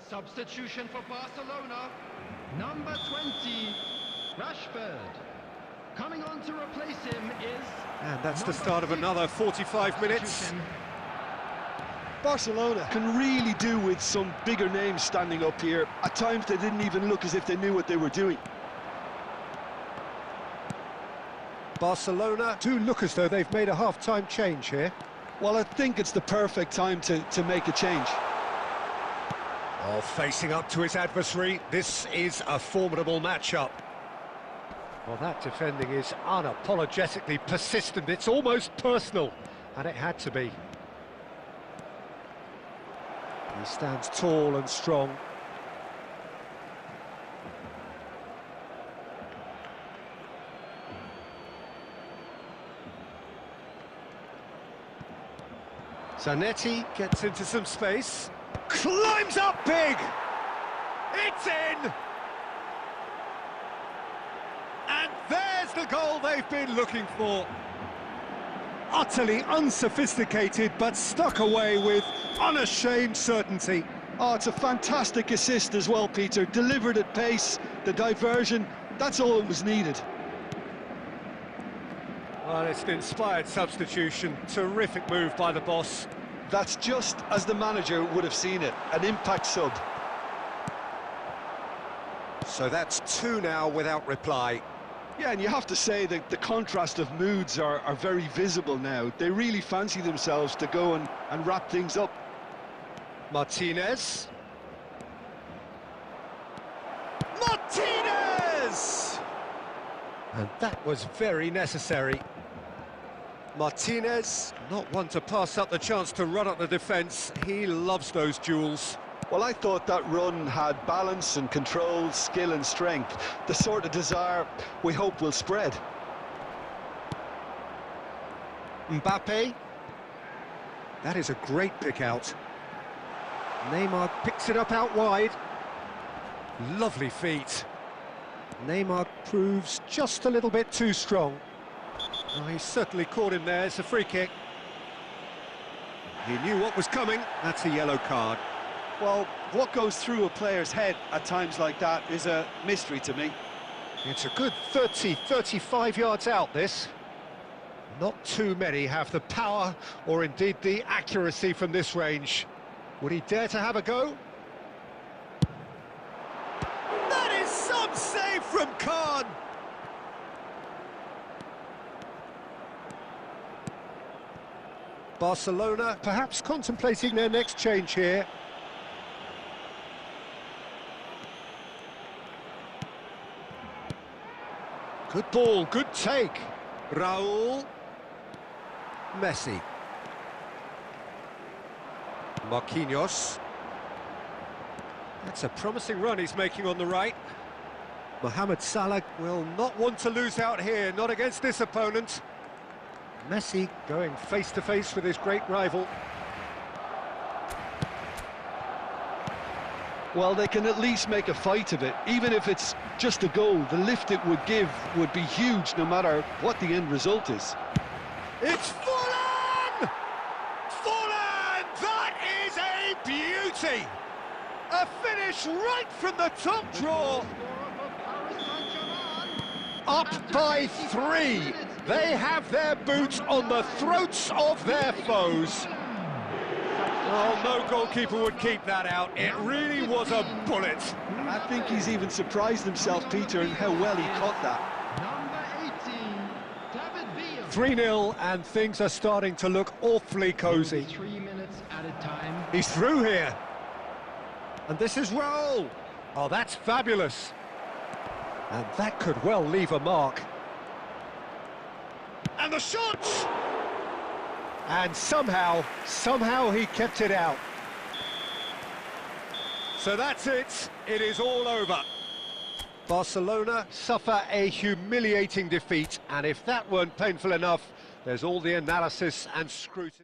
Substitution for Barcelona, number 20, Rashford. Coming on to replace him is... And that's the start of another 45 minutes. Barcelona can really do with some bigger names standing up here. At times they didn't even look as if they knew what they were doing. Barcelona do look as though they've made a half-time change here. Well, I think it's the perfect time to make a change. Oh, facing up to his adversary, this is a formidable matchup. Well, that defending is unapologetically persistent. It's almost personal, and it had to be. He stands tall and strong. Zanetti gets into some space. Climbs up big! It's in! And there's the goal they've been looking for. Utterly unsophisticated, but stuck away with unashamed certainty. Oh, it's a fantastic assist as well, Peter. Delivered at pace, the diversion, that's all that was needed. Well, it's an inspired substitution. Terrific move by the boss. That's just as the manager would have seen it, an impact sub. So that's two now without reply. Yeah, and you have to say that the contrast of moods are very visible now. They really fancy themselves to go and wrap things up. Martinez. Martinez! And that was very necessary. Martinez, not one to pass up the chance to run up the defence. He loves those duels. Well, I thought that run had balance and control, skill and strength. The sort of desire we hope will spread. Mbappe. That is a great pick out. Neymar picks it up out wide. Lovely feet. Neymar proves just a little bit too strong. Oh, he certainly caught him there. It's a free kick. He knew what was coming. That's a yellow card. Well, what goes through a player's head at times like that is a mystery to me. It's a good 30, 35 yards out, this. Not too many have the power or indeed the accuracy from this range. Would he dare to have a go? That is some save from Khan! Barcelona perhaps contemplating their next change here. Good ball, good take. Raul. Messi. Marquinhos. That's a promising run he's making on the right. Mohamed Salah will not want to lose out here, not against this opponent. Messi going face-to-face with his great rival. Well, they can at least make a fight of it. Even if it's just a goal, the lift it would give would be huge no matter what the end result is. It's Fulham! Fulham! That is a beauty! A finish right from the top draw. Up by 3. They have their boots on the throats of their foes. Oh, no goalkeeper would keep that out. It really was a bullet. I think he's even surprised himself, Peter, in how well he caught that. Number 18, 3-0, and things are starting to look awfully cosy. 3 minutes at a time. He's through here. And this is Raul. Oh, that's fabulous. And that could well leave a mark. And the shot! And somehow he kept it out. So that's it. It is all over. Barcelona suffer a humiliating defeat, and if that weren't painful enough, there's all the analysis and scrutiny.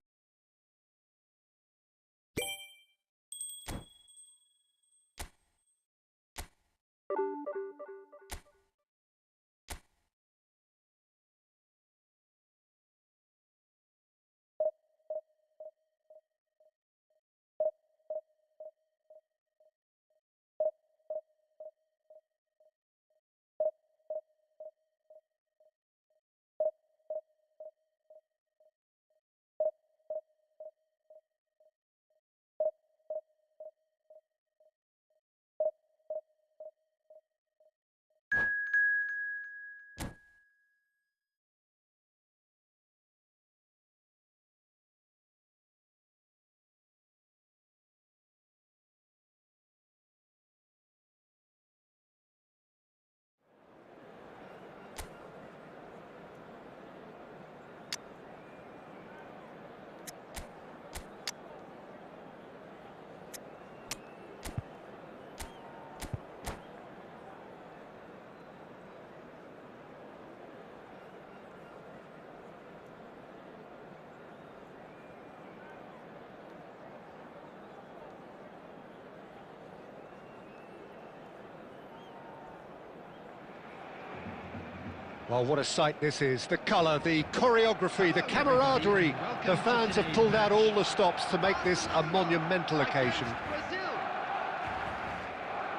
Well, what a sight this is. The colour, the choreography, the camaraderie. The fans have pulled out all the stops to make this a monumental occasion.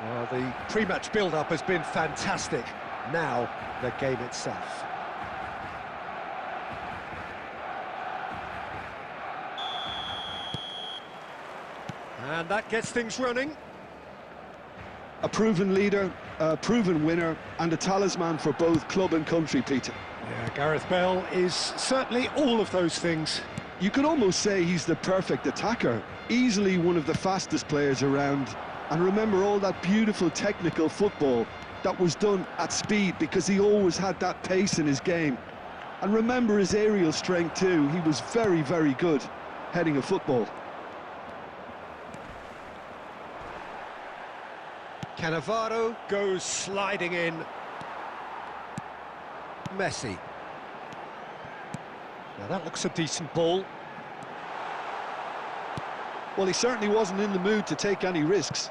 Well, the pre-match build-up has been fantastic. Now, the game itself. And that gets things running. A proven leader, a proven winner, and a talisman for both club and country, Peter. Yeah, Gareth Bale is certainly all of those things. You could almost say he's the perfect attacker, easily one of the fastest players around. And remember all that beautiful technical football that was done at speed, because he always had that pace in his game. And remember his aerial strength too. He was very, very good heading a football. Cannavaro goes sliding in. Messi. Now that looks a decent ball. Well, he certainly wasn't in the mood to take any risks.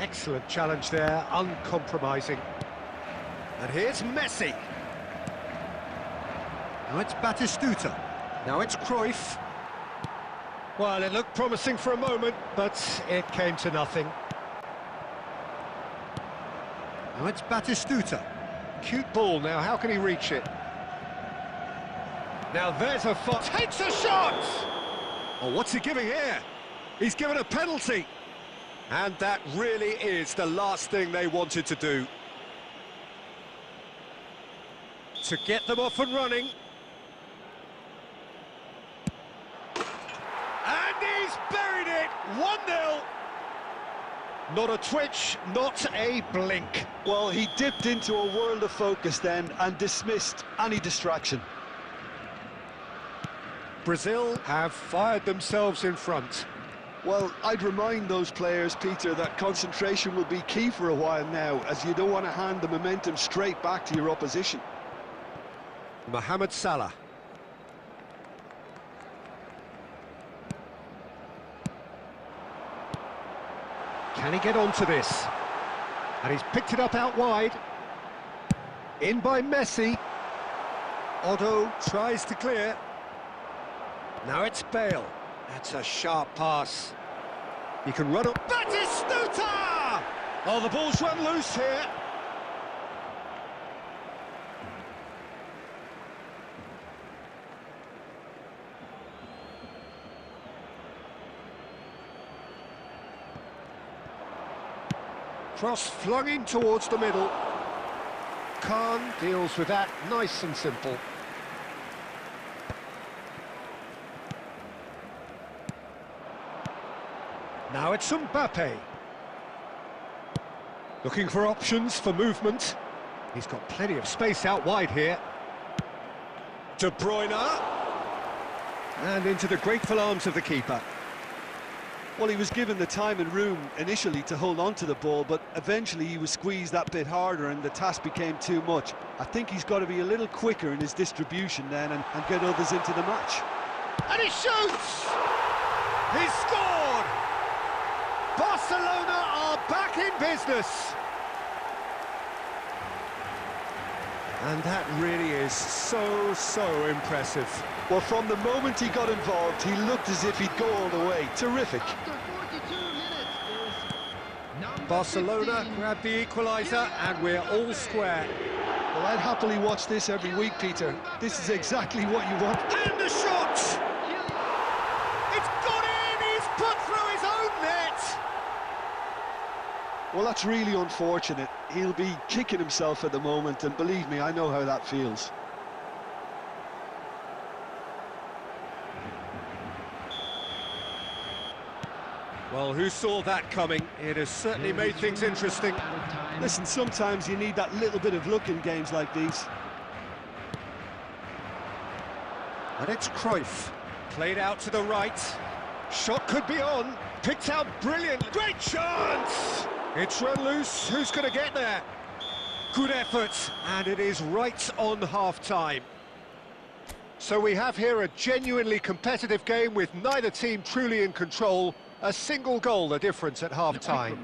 Excellent challenge there, uncompromising. And here's Messi. Now it's Batistuta. Now it's Cruyff. Well, it looked promising for a moment, but it came to nothing. Now it's Batistuta. Cute ball now, how can he reach it? Now there's a foot. Takes a shot! Oh, what's he giving here? He's given a penalty. And that really is the last thing they wanted to do. To get them off and running. And he's buried it! 1-0. Not a twitch, not a blink. Well, he dipped into a world of focus then and dismissed any distraction. Brazil have fired themselves in front. Well, I'd remind those players, Peter, that concentration will be key for a while now, as you don't want to hand the momentum straight back to your opposition. Mohamed Salah. Can he get onto this? And he's picked it up out wide. In by Messi. Otto tries to clear. Now it's Bale. That's a sharp pass. He can run up. Batistuta! Oh, the ball's run loose here. Cross flung in towards the middle. Khan deals with that nice and simple. Now it's Mbappe. Looking for options for movement. He's got plenty of space out wide here. De Bruyne. And into the grateful arms of the keeper. Well, he was given the time and room initially to hold on to the ball, but eventually he was squeezed that bit harder and the task became too much. I think he's got to be a little quicker in his distribution then and get others into the match. And he shoots! He scored! Barcelona are back in business. And that really is so impressive. Well, from the moment he got involved, he looked as if he'd go all the way. Terrific. Barcelona grab the equaliser, and we're all square. Well, I'd happily watch this every week, Peter. This is exactly what you want. And a shot! It's gone in! He's put through his own net! Well, that's really unfortunate. He'll be kicking himself at the moment, and believe me, I know how that feels. Well, who saw that coming? It has certainly made things interesting. Listen, sometimes you need that little bit of luck in games like these. And it's Cruyff. Played out to the right. Shot could be on. Picked out brilliant. Great chance! It's run loose. Who's going to get there? Good effort, and it is right on half-time. So we have here a genuinely competitive game with neither team truly in control. A single goal the difference at half-time.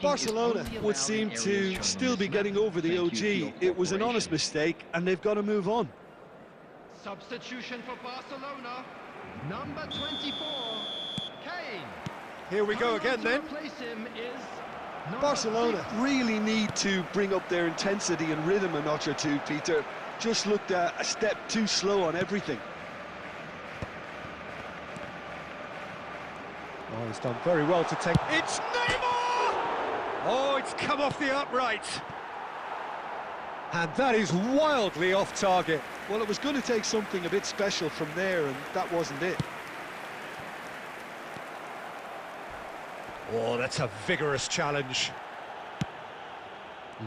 Barcelona would seem to still be getting over the OG. It was an honest mistake, and they've got to move on. Substitution for Barcelona, number 24, Kane. Here we go again then. Barcelona really need to bring up their intensity and rhythm a notch or two, Peter. Just looked a step too slow on everything. Oh, he's done very well to take... It's Neymar! Oh, it's come off the upright. And that is wildly off target. Well, it was going to take something a bit special from there, and that wasn't it. Oh, that's a vigorous challenge.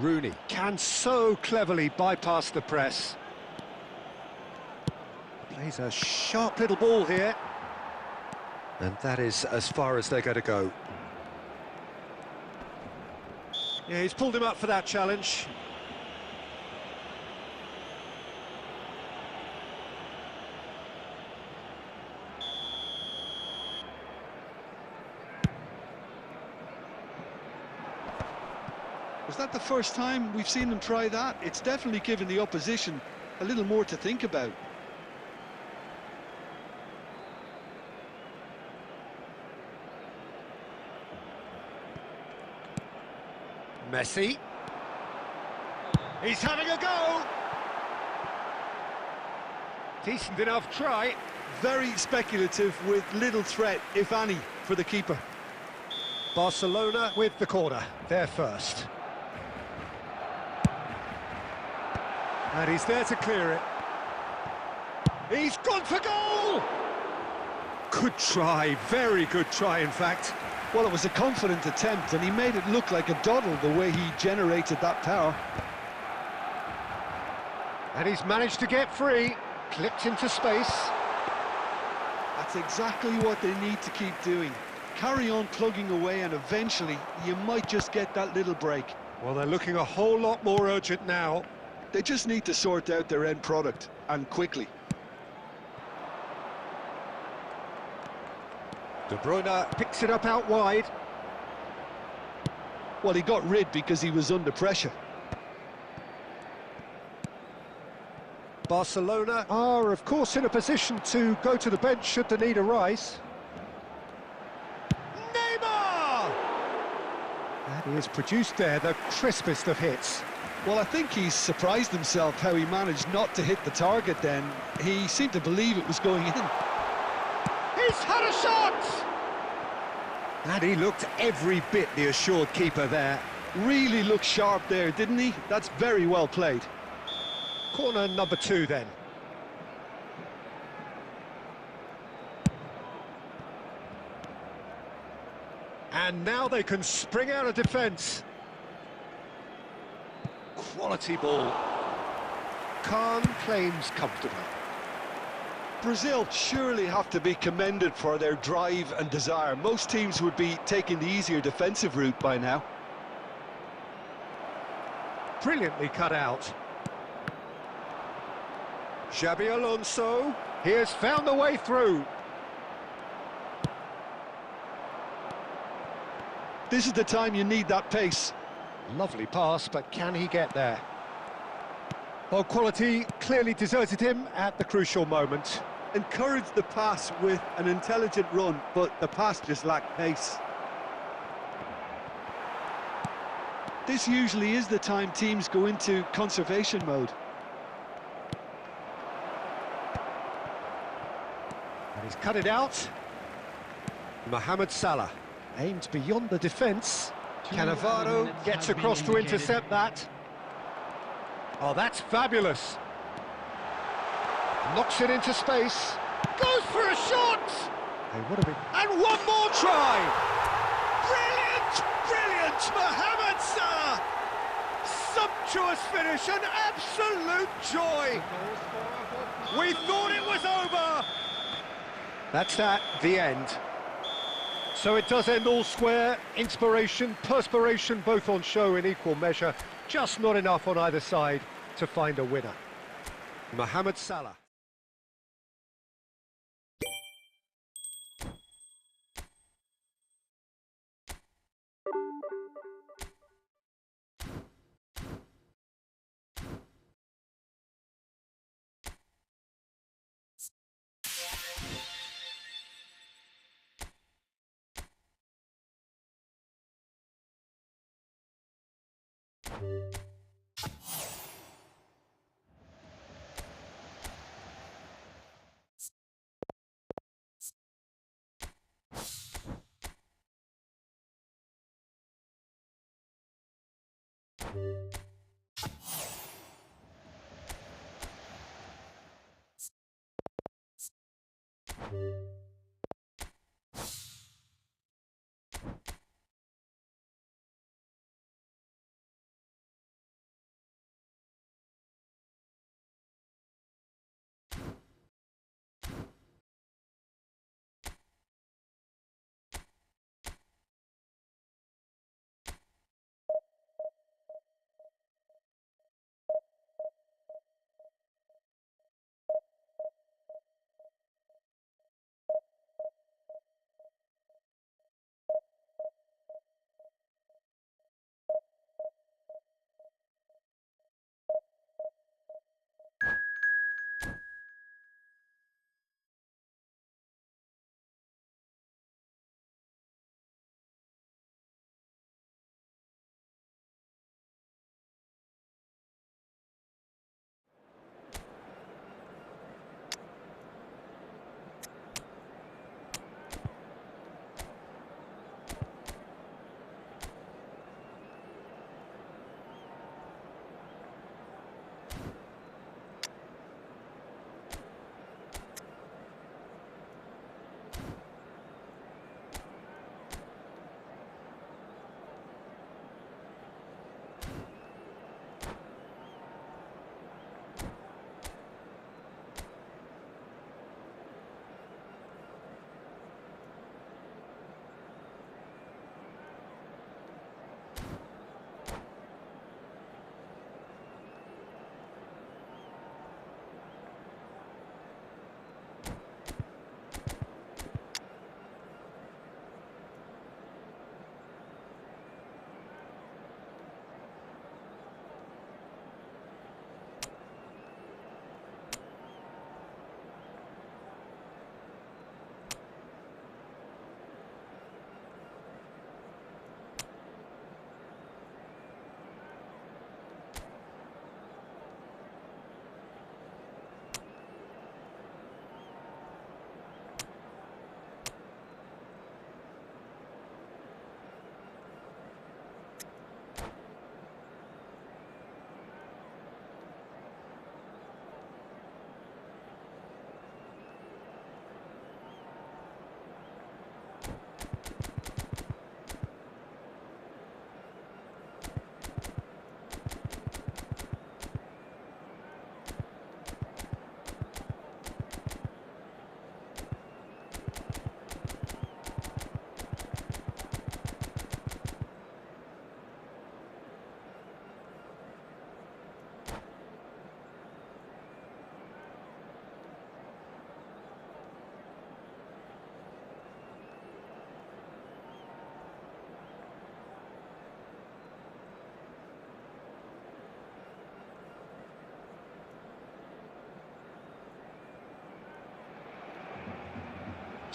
Rooney can so cleverly bypass the press. Plays a sharp little ball here. And that is as far as they're going to go. Yeah, he's pulled him up for that challenge. Was that the first time we've seen them try that? It's definitely given the opposition a little more to think about. Messi. He's having a go. Decent enough try. Very speculative with little threat, if any, for the keeper. Barcelona with the corner. They're first. And he's there to clear it. He's gone for goal! Good try, very good try, in fact. Well, it was a confident attempt, and he made it look like a doddle the way he generated that power. And he's managed to get free, clipped into space. That's exactly what they need to keep doing. Carry on plugging away, and eventually you might just get that little break. Well, they're looking a whole lot more urgent now. They just need to sort out their end product, and quickly. De Bruyne picks it up out wide. Well, he got rid because he was under pressure. Barcelona are, of course, in a position to go to the bench should the need arise. Neymar! That is produced there, the crispest of hits. Well, I think he's surprised himself how he managed not to hit the target then. He seemed to believe it was going in. He's had a shot! And he looked every bit the assured keeper there. Really looked sharp there, didn't he? That's very well played. Corner number 2 then. And now they can spring out of defence. Quality ball. Khan claims comfortably. Brazil surely have to be commended for their drive and desire. Most teams would be taking the easier defensive route by now. Brilliantly cut out. Xabi Alonso, he has found the way through. This is the time you need that pace. Lovely pass, but can he get there? Well, quality clearly deserted him at the crucial moment. Encouraged the pass with an intelligent run, but the pass just lacked pace. This usually is the time teams go into conservation mode. And he's cut it out. Mohamed Salah aimed beyond the defence. Cannavaro gets across to intercept that. Oh, that's fabulous. Knocks it into space. Goes for a shot! They would have been... And one more try! Brilliant! Brilliant! Mohamed Salah! Sumptuous finish, an absolute joy! We thought it was over! That's that, the end. So it does end all square. Inspiration, perspiration, both on show in equal measure. Just not enough on either side to find a winner. Mohamed Salah.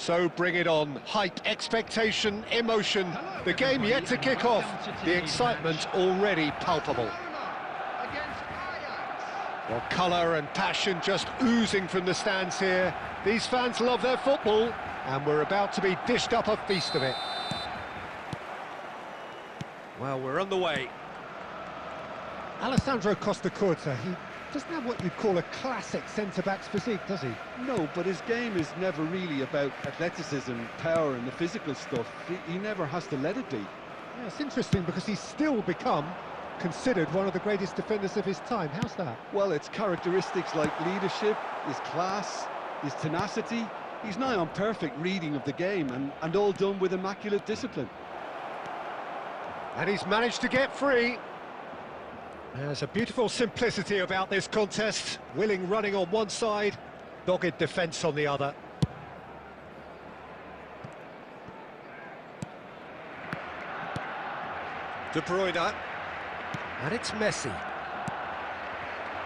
So bring it on. Hype, expectation, emotion. The game yet to kick off. The excitement already palpable. Well, colour and passion just oozing from the stands here. These fans love their football, and we're about to be dished up a feast of it. Well, we're on the way. Alessandro Costa-Curta, he doesn't have what you'd call a classic centre-back's physique, does he? No, but his game is never really about athleticism, power and the physical stuff. He never has to let it be. Yeah, it's interesting because he's still become considered one of the greatest defenders of his time. How's that? Well, it's characteristics like leadership, his class, his tenacity. He's nigh on perfect reading of the game and all done with immaculate discipline. And he's managed to get free. There's a beautiful simplicity about this contest. Willing running on one side, dogged defence on the other. De Bruyne. And it's Messi.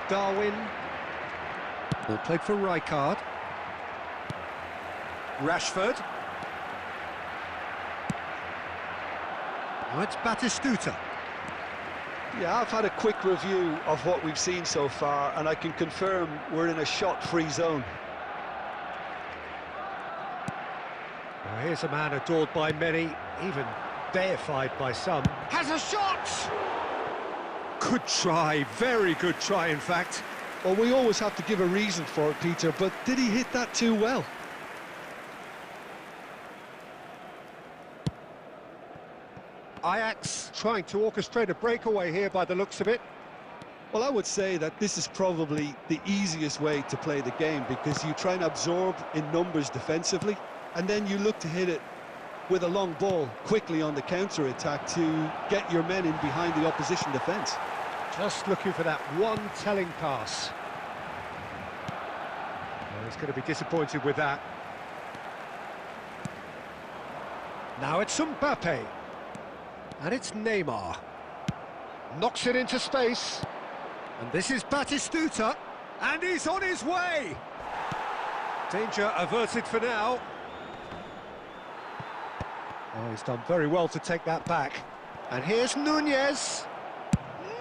Darwin. Ball played for Rijkaard. Rashford. Now it's Batistuta. Yeah, I've had a quick review of what we've seen so far, and I can confirm we're in a shot-free zone. Well, here's a man adored by many, even deified by some. Has a shot! Good try, very good try, in fact. Well, we always have to give a reason for it, Peter, but did he hit that too well? Ajax trying to orchestrate a breakaway here by the looks of it. Well, I would say that this is probably the easiest way to play the game, because you try and absorb in numbers defensively, and then you look to hit it with a long ball quickly on the counter-attack to get your men in behind the opposition defence. Just looking for that one telling pass. Well, he's going to be disappointed with that. Now it's Mbappe. And it's Neymar. Knocks it into space. And this is Batistuta. And he's on his way! Danger averted for now. Oh, he's done very well to take that back. And here's Nunez.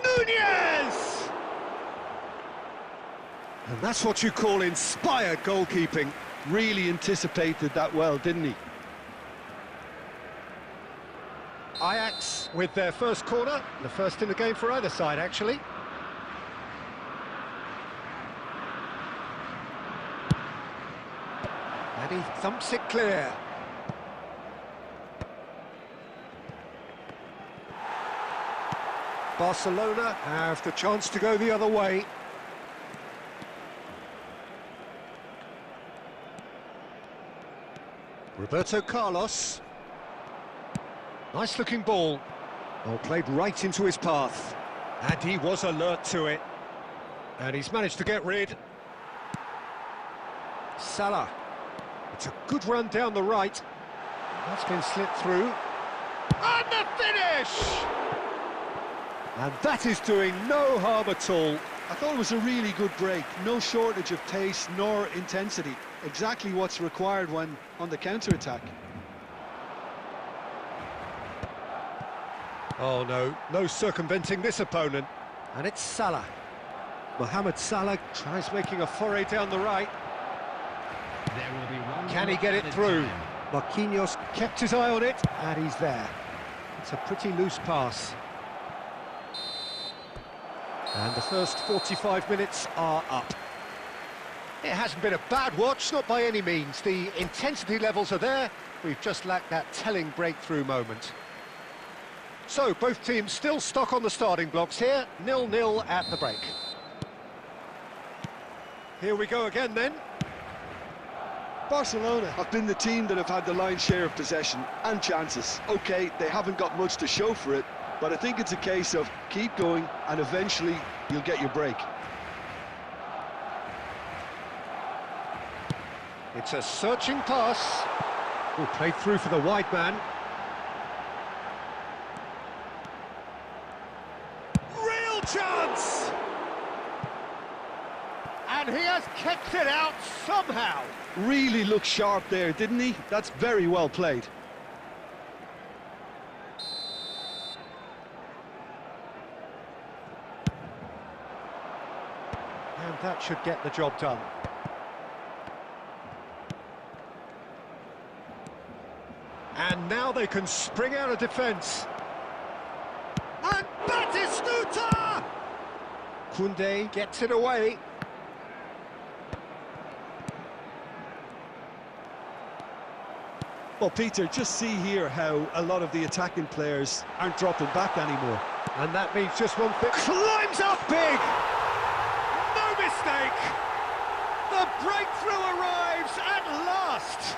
Nunez! And that's what you call inspired goalkeeping. Really anticipated that well, didn't he? Ajax with their first corner, the first in the game for either side, actually. And he thumps it clear. Barcelona have the chance to go the other way. Roberto Carlos. Nice looking ball. Well, played right into his path. And he was alert to it. And he's managed to get rid. Salah. It's a good run down the right. That's been slipped through. And the finish! And that is doing no harm at all. I thought it was a really good break. No shortage of pace nor intensity. Exactly what's required when on the counter-attack. Oh no, no circumventing this opponent. And it's Salah. Mohamed Salah tries making a foray down the right. There will be one. Can he get it through? Marquinhos kept his eye on it, and he's there. It's a pretty loose pass. And the first 45 minutes are up. It hasn't been a bad watch, not by any means. The intensity levels are there. We've just lacked that telling breakthrough moment. So, both teams still stuck on the starting blocks here, 0-0 at the break. Here we go again then. Barcelona have been the team that have had the lion's share of possession and chances. OK, they haven't got much to show for it, but I think it's a case of keep going and eventually you'll get your break. It's a searching pass. Oh, played through for the wide man. Real chance! And he has kept it out somehow. Really looked sharp there, didn't he? That's very well played. And that should get the job done. And now they can spring out of defence. And Batistuta! Koundé gets it away. Well, Peter, just see here how a lot of the attacking players aren't dropping back anymore. And that means just one thing. Climbs up big! No mistake! the breakthrough arrives at last!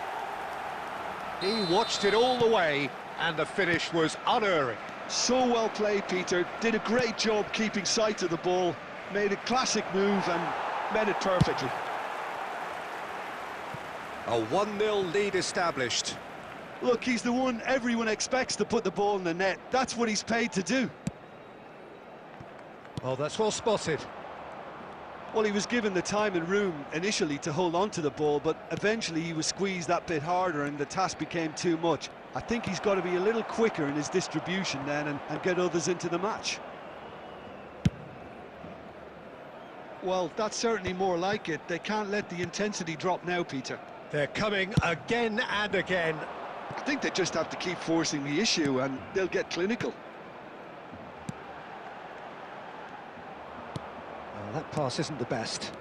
He watched it all the way, and the finish was unerring. So well played, Peter. Did a great job keeping sight of the ball, made a classic move and met it perfectly. A 1-0 lead established. Look, he's the one everyone expects to put the ball in the net. That's what he's paid to do. Oh, that's well spotted. Well, he was given the time and room initially to hold on to the ball, but eventually he was squeezed that bit harder and the task became too much. I think he's got to be a little quicker in his distribution then and get others into the match. Well, that's certainly more like it. They can't let the intensity drop now, Peter. They're coming again and again. I think they just have to keep forcing the issue and they'll get clinical. Well, that pass isn't the best.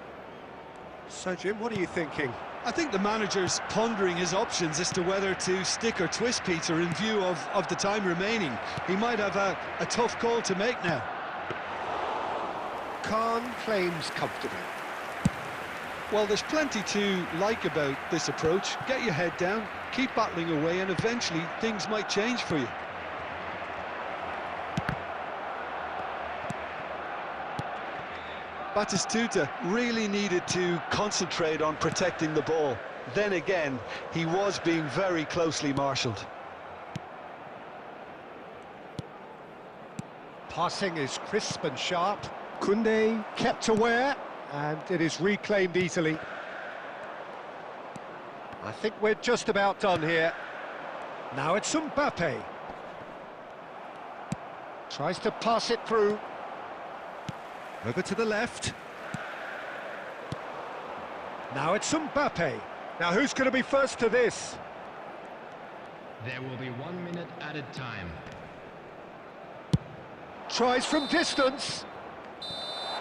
So, Jim, what are you thinking? I think the manager's pondering his options as to whether to stick or twist, Peter, in view of the time remaining. He might have a tough call to make now. Khan claims comfortably. Well, there's plenty to like about this approach. Get your head down, keep battling away, and eventually things might change for you. Batistuta really needed to concentrate on protecting the ball. Then again, he was being very closely marshalled. Passing is crisp and sharp. Koundé kept aware, and it is reclaimed easily. I think we're just about done here. Now it's Mbappe. Tries to pass it through. Over to the left. Now it's Mbappe. Now who's going to be first to this? There will be 1 minute added time. Tries from distance.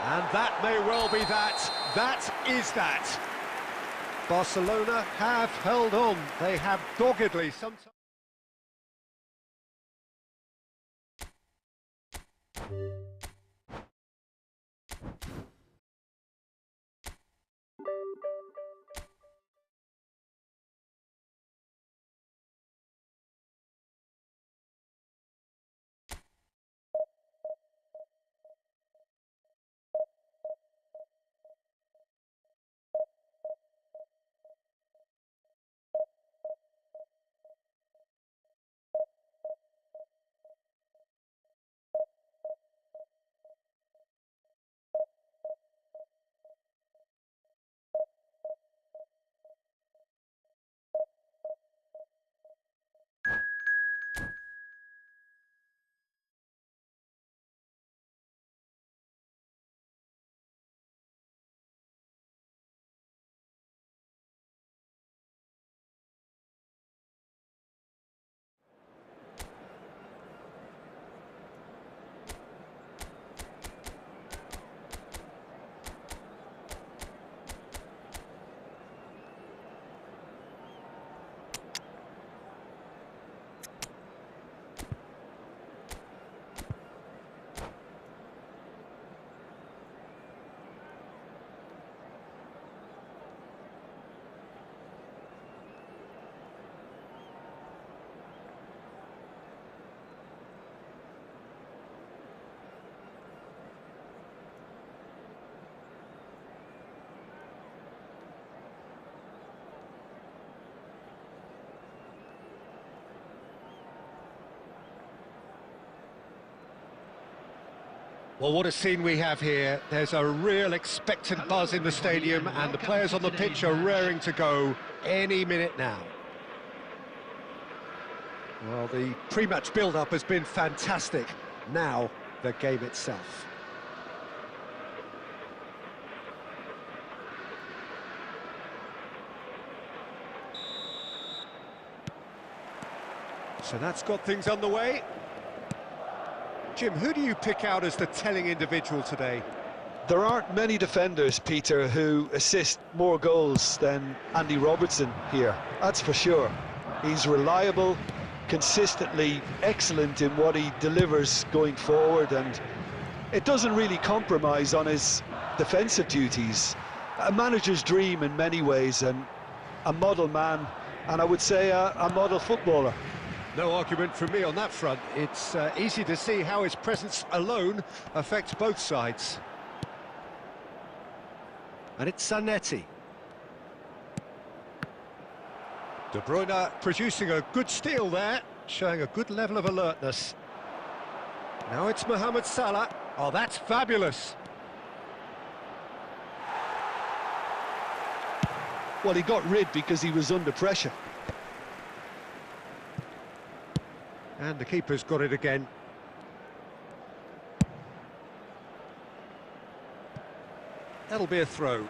And that may well be that. That is that. Barcelona have held on. They have doggedly sometimes. Well, what a scene we have here. There's a real expectant buzz in the stadium, and the players on the pitch are raring to go any minute now. Well, the pre-match build-up has been fantastic. Now, the game itself. So that's got things underway. Jim, who do you pick out as the telling individual today? There aren't many defenders, Peter, who assist more goals than Andy Robertson here, that's for sure. He's reliable, consistently excellent in what he delivers going forward, and it doesn't really compromise on his defensive duties. A manager's dream in many ways, and a model man, and I would say a model footballer. No argument from me on that front. It's easy to see how his presence alone affects both sides. And it's Zanetti. De Bruyne producing a good steal there, showing a good level of alertness. Now it's Mohamed Salah. Oh, that's fabulous. Well, he got rid because he was under pressure. And the keeper's got it again. That'll be a throw.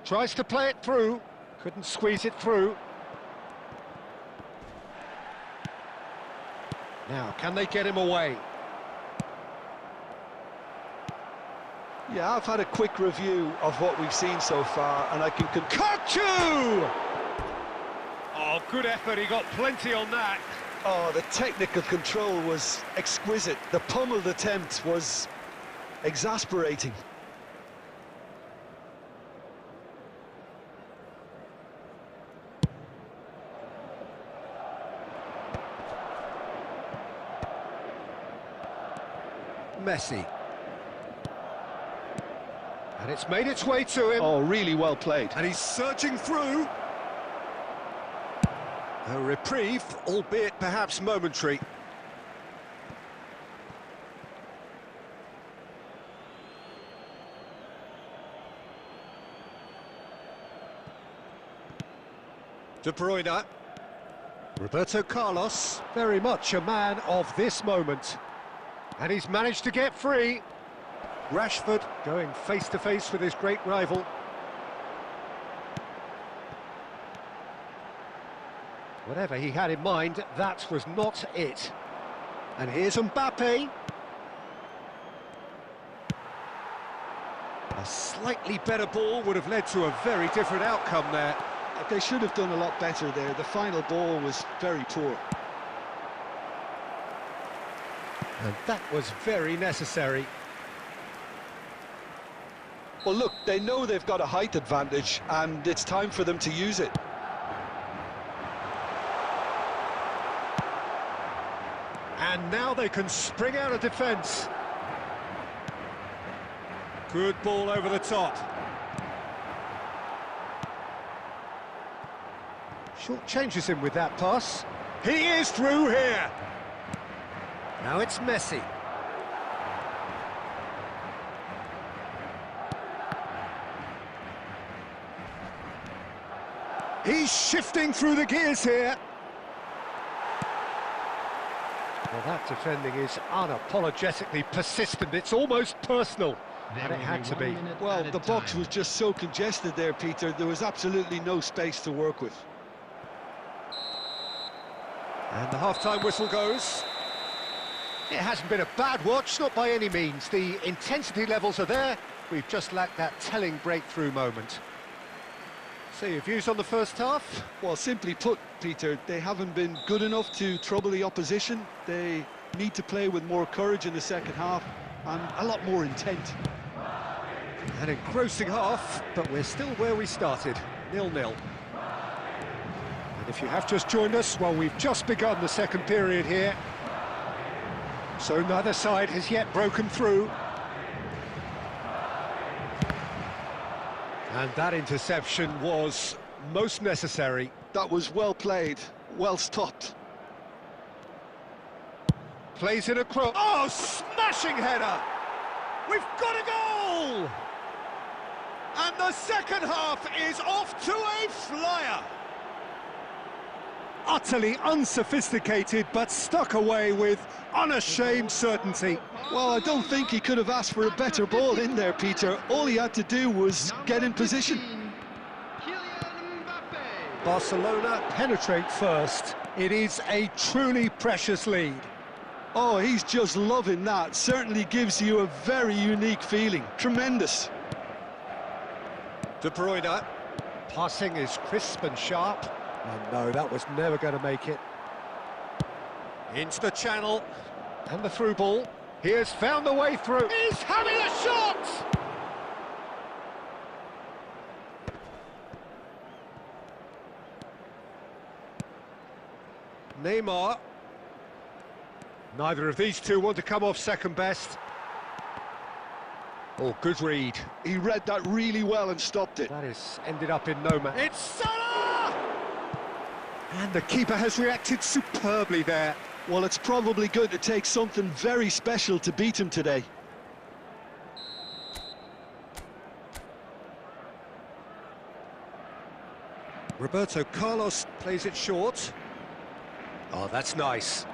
Tries to play it through, couldn't squeeze it through. Now, can they get him away? Yeah, I've had a quick review of what we've seen so far, and I can Kachu! Oh, good effort, he got plenty on that. Oh, the technical control was exquisite. The pummeled attempt was exasperating. Messi. And it's made its way to him. Oh, really well played. And he's surging through. A reprieve, albeit perhaps momentary. De Bruyne. Roberto Carlos, very much a man of this moment. And he's managed to get free. Rashford going face-to-face with his great rival. Whatever he had in mind, that was not it. And here's Mbappe. A slightly better ball would have led to a very different outcome there. They should have done a lot better there. The final ball was very poor. And that was very necessary. Well, look, they know they've got a height advantage, and it's time for them to use it. And now they can spring out of defence. Good ball over the top. Short changes him with that pass. He is through here. Now it's Messi. He's shifting through the gears here. Well, that defending is unapologetically persistent. It's almost personal, and it had to be. Well, the box was just so congested there, Peter. There was absolutely no space to work with. And the half-time whistle goes. It hasn't been a bad watch, not by any means. The intensity levels are there. We've just lacked that telling breakthrough moment. So your views on the first half? Well, simply put, Peter, they haven't been good enough to trouble the opposition. They need to play with more courage in the second half and a lot more intent. An engrossing half, but we're still where we started, 0-0. And if you have just joined us, well, we've just begun the second period here. So neither side has yet broken through. And that interception was most necessary. That was well played, well stopped. Plays in a cross. Oh, smashing header! We've got a goal! And the second half is off to a flyer. Utterly unsophisticated, but stuck away with unashamed certainty. Well, I don't think he could have asked for a better ball in there, Peter. All he had to do was get in position. Barcelona penetrate first. It is a truly precious lead. Oh, he's just loving that. Certainly gives you a very unique feeling. Tremendous. De Bruyne. Passing is crisp and sharp. And no, that was never going to make it. Into the channel, and the through ball. He has found the way through. He's having a shot! Neymar. Neither of these two want to come off second best. Oh, good read. He read that really well and stopped it. That is ended up in no man. It's Salah! And the keeper has reacted superbly there. Well, it's probably going to take something very special to beat him today. Roberto Carlos plays it short. Oh, that's nice.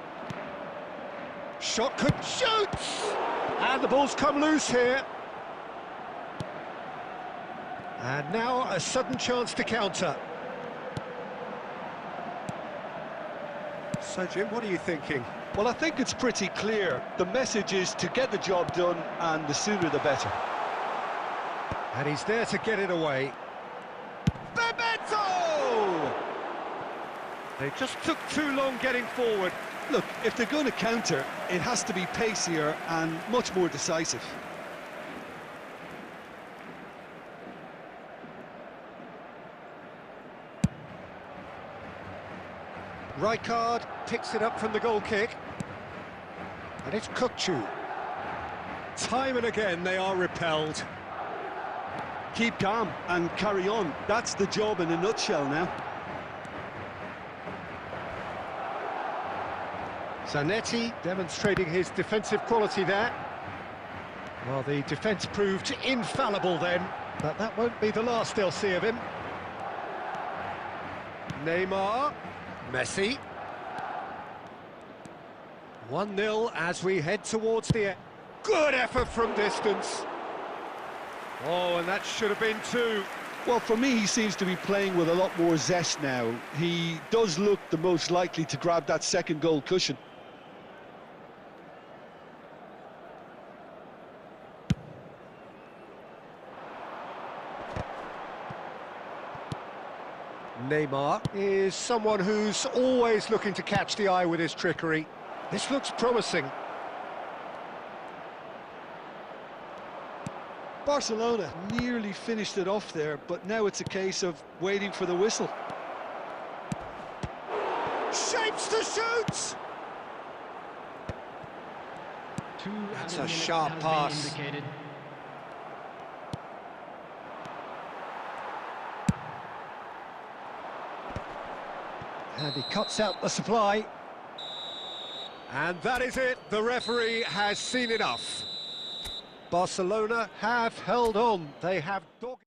Shot could shoot! And the ball's come loose here. And now a sudden chance to counter. So, Jim, what are you thinking? Well, I think it's pretty clear. The message is to get the job done, and the sooner the better. And he's there to get it away. Bebeto! They just took too long getting forward. Look, if they're going to counter, it has to be pacier and much more decisive. Rijkaard picks it up from the goal kick. And it's Kukçu. Time and again they are repelled. Keep calm and carry on. That's the job in a nutshell now. Zanetti demonstrating his defensive quality there. Well, the defence proved infallible then, but that won't be the last they'll see of him. Neymar, Messi. 1-0 as we head towards the end. Good effort from distance. Oh, and that should have been two. Well, for me, he seems to be playing with a lot more zest now. He does look the most likely to grab that second goal cushion. Neymar is someone who's always looking to catch the eye with his trickery. This looks promising. Barcelona nearly finished it off there, but now it's a case of waiting for the whistle. Shapes to shoot! That's a sharp pass. And he cuts out the supply. And that is it. The referee has seen enough. Barcelona have held on. They have dogged.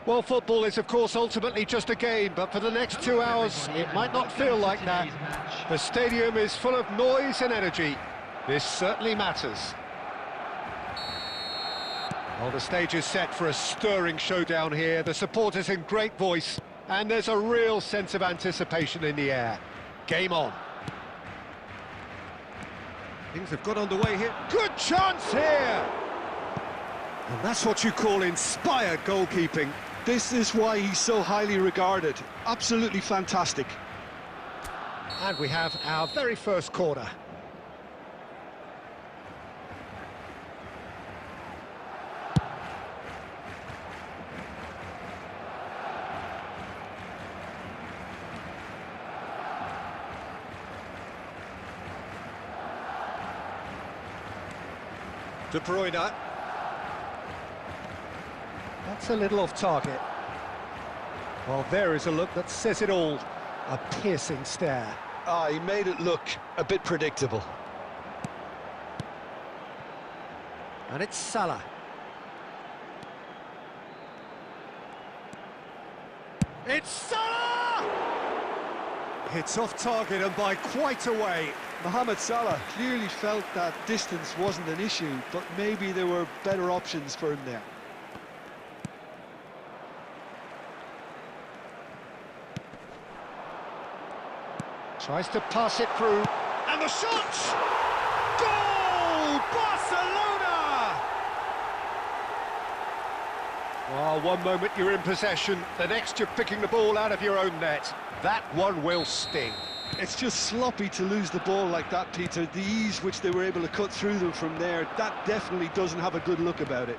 Well, football is, of course, ultimately just a game, but for the next 2 hours, it might not feel like that. The stadium is full of noise and energy. This certainly matters. Well, the stage is set for a stirring showdown here. The supporters in great voice, and there's a real sense of anticipation in the air. Game on. Things have got underway here. Good chance here! And that's what you call inspired goalkeeping. This is why he's so highly regarded. Absolutely fantastic. And we have our very first corner. De Bruyne. That's a little off target. Well, there is a look that says it all. A piercing stare. Ah, he made it look a bit predictable. And it's Salah. It's Salah! It's off target and by quite a way. Mohamed Salah clearly felt that distance wasn't an issue, but maybe there were better options for him there. Tries to pass it through, and the shot! Goal! Barcelona! Oh, one moment you're in possession, the next you're picking the ball out of your own net. That one will sting. It's just sloppy to lose the ball like that, Peter. The ease which they were able to cut through them from there, that definitely doesn't have a good look about it.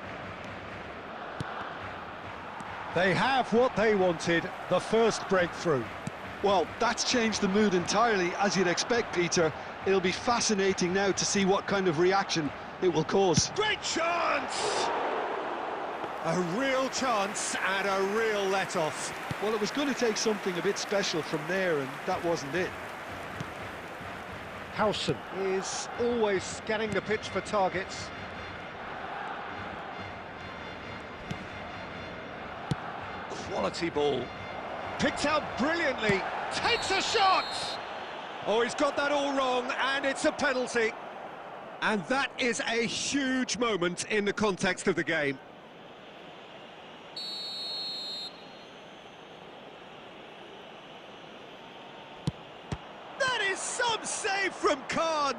They have what they wanted, the first breakthrough. Well, that's changed the mood entirely, as you'd expect, Peter. It'll be fascinating now to see what kind of reaction it will cause. Great chance! A real chance and a real let-off. Well, it was going to take something a bit special from there, and that wasn't it. Howson is always scanning the pitch for targets. Quality ball. Picked out brilliantly. Takes a shot! Oh, he's got that all wrong, and it's a penalty. And that is a huge moment in the context of the game. That is some save from Khan.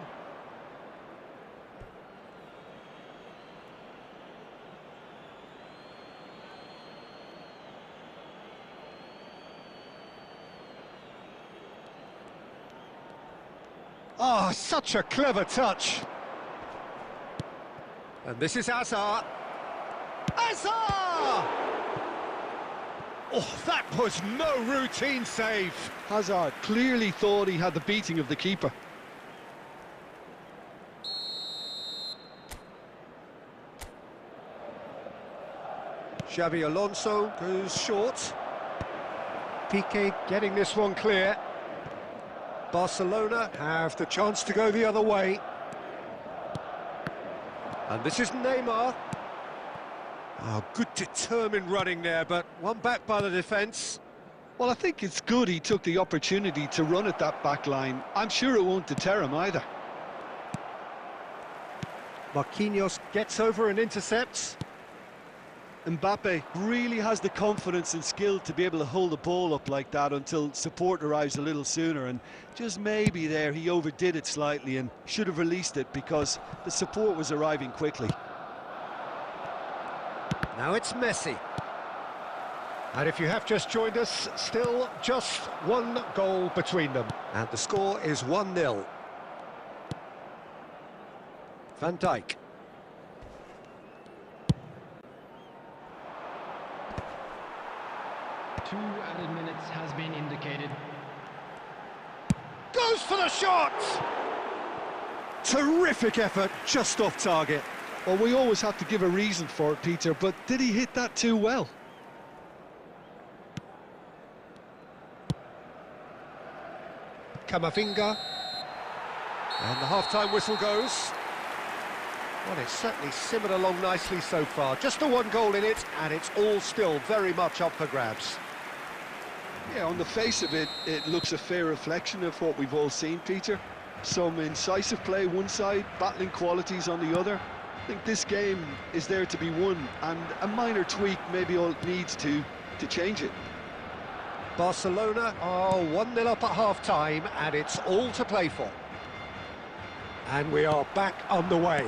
Oh, such a clever touch. And this is Hazard. Hazard! Oh, that was no routine save. Hazard clearly thought he had the beating of the keeper. Xabi Alonso goes short. Piqué getting this one clear. Barcelona have the chance to go the other way. And this is Neymar. Oh, good determined running there, but one back by the defence. Well, I think it's good he took the opportunity to run at that back line. I'm sure it won't deter him either. Marquinhos gets over and intercepts. Mbappe really has the confidence and skill to be able to hold the ball up like that until support arrives a little sooner, and just maybe there he overdid it slightly and should have released it because the support was arriving quickly. Now it's Messi. And if you have just joined us, still just one goal between them. And the score is 1-0. Van Dijk. Two added minutes has been indicated. Goes for the shot! Terrific effort, just off target. Well, we always have to give a reason for it, Peter, but did he hit that too well? Camavinga. And the half-time whistle goes. Well, it's certainly simmered along nicely so far. Just the one goal in it, and it's all still very much up for grabs. Yeah, on the face of it, it looks a fair reflection of what we've all seen, Peter. Some incisive play one side, battling qualities on the other. I think this game is there to be won, and a minor tweak maybe all it needs to change it. Barcelona are 1-0 up at half-time, and it's all to play for. And we are back underway.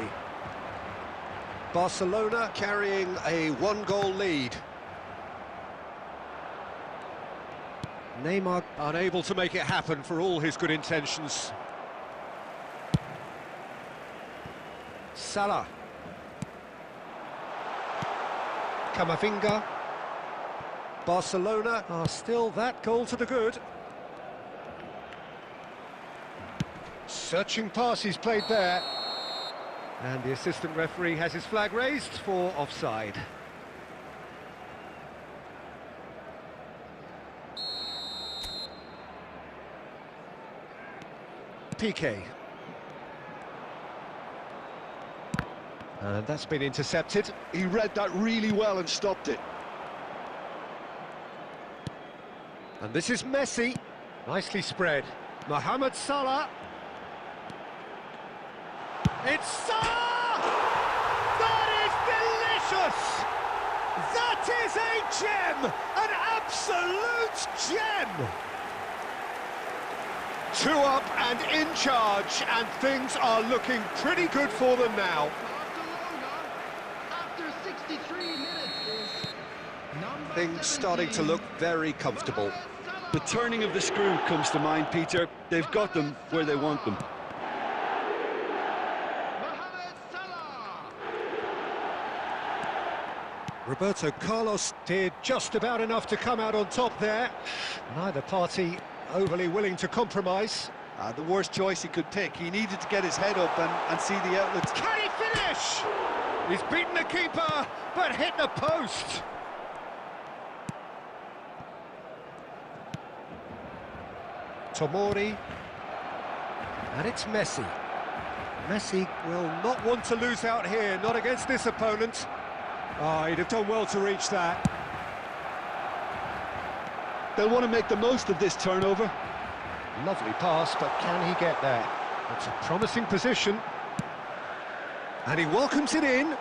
Barcelona carrying a one-goal lead. Neymar unable to make it happen for all his good intentions. Salah. Camavinga. Barcelona are still that goal to the good. Searching pass he's played there. And the assistant referee has his flag raised for offside. Piqué. And that's been intercepted. He read that really well and stopped it. And this is Messi. Nicely spread. Mohamed Salah. It's Salah! That is delicious! That is a gem! An absolute gem! 2 up and in charge, and things are looking pretty good for them now. Barcelona, after 63 minutes, is number Things starting to 17, look very comfortable. Mohamed Salah. The turning of the screw comes to mind, Peter. They've got them where they want them. Mohamed Salah. Roberto Carlos did just about enough to come out on top there. Neither party overly willing to compromise. The worst choice he could pick. He needed to get his head up and see the outlets. Can he finish? He's beaten the keeper, but hit the post. Tomori. And it's Messi. Messi will not want to lose out here, not against this opponent. Oh, he'd have done well to reach that. They'll want to make the most of this turnover. Lovely pass, but can he get there? It's a promising position. And he welcomes it in.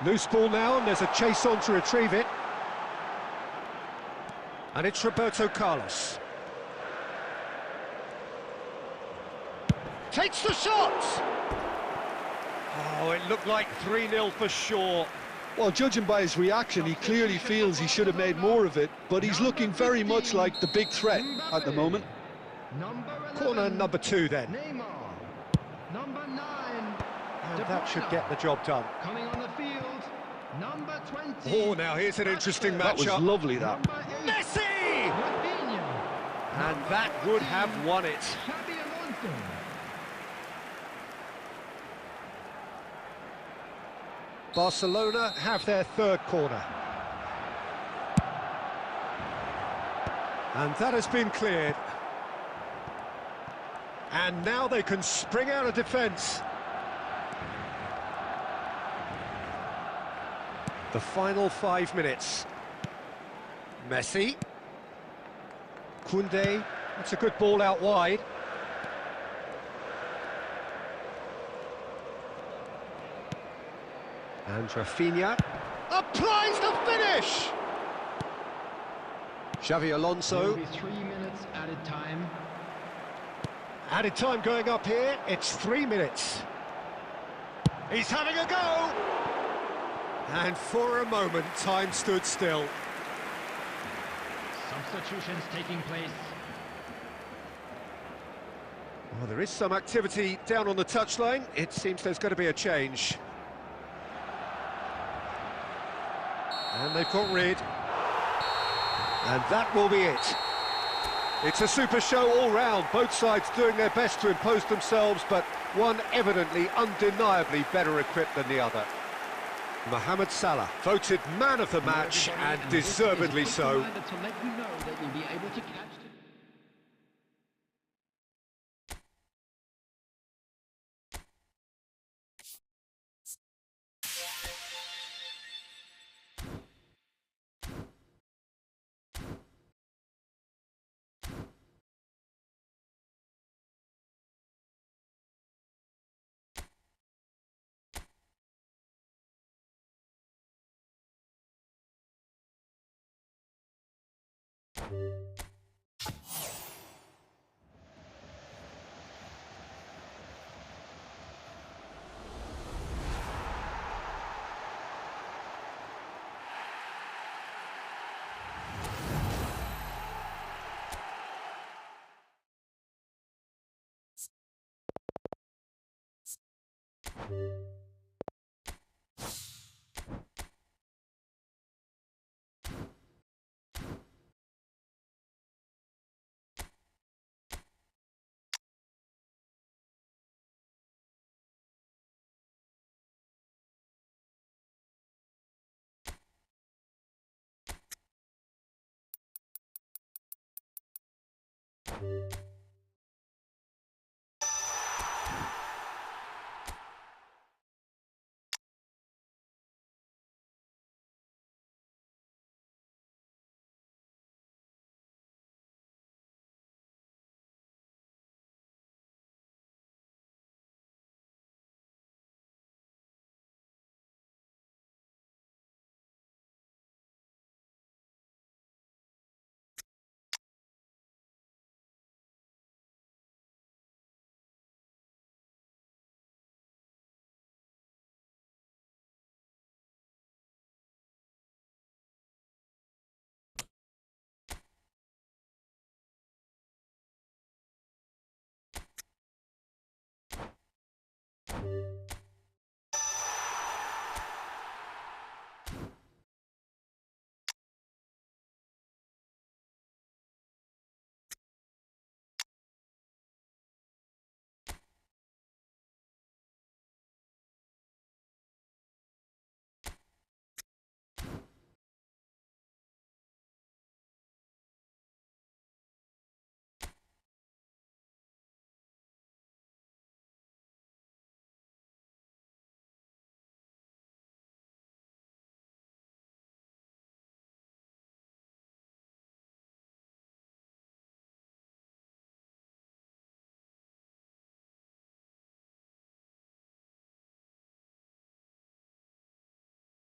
Loose ball now, and there's a chase on to retrieve it. And it's Roberto Carlos. Takes the shot! Oh, it looked like 3-0 for sure. Well, judging by his reaction, he clearly feels he should have made more of it, but he's looking very much like the big threat at the moment. Number 11, Corner number 2 then. Neymar. Number 9. And De that should Bruyne. get the job done. Coming on the field, number 20. Oh, now here's an interesting That was matchup. lovely, that. Number 8. Messi! Rafinha. And Number that would 14, have won it. Xabi Alonso. Barcelona have their 3rd corner. And that has been cleared. And now they can spring out of defence. The final 5 minutes. Messi. Koundé. That's a good ball out wide. And Rafinha applies the finish! Xavi Alonso. Will be 3 minutes added time. Added time going up here, it's 3 minutes. He's having a go! And for a moment, time stood still. Substitutions taking place. Well, there is some activity down on the touchline. It seems there's going to be a change. And they've got rid. And that will be it. It's a super show all round, both sides doing their best to impose themselves, but one evidently, undeniably better equipped than the other. Mohamed Salah, voted man of the match, and deservedly so. To let you know that you'll be able to catch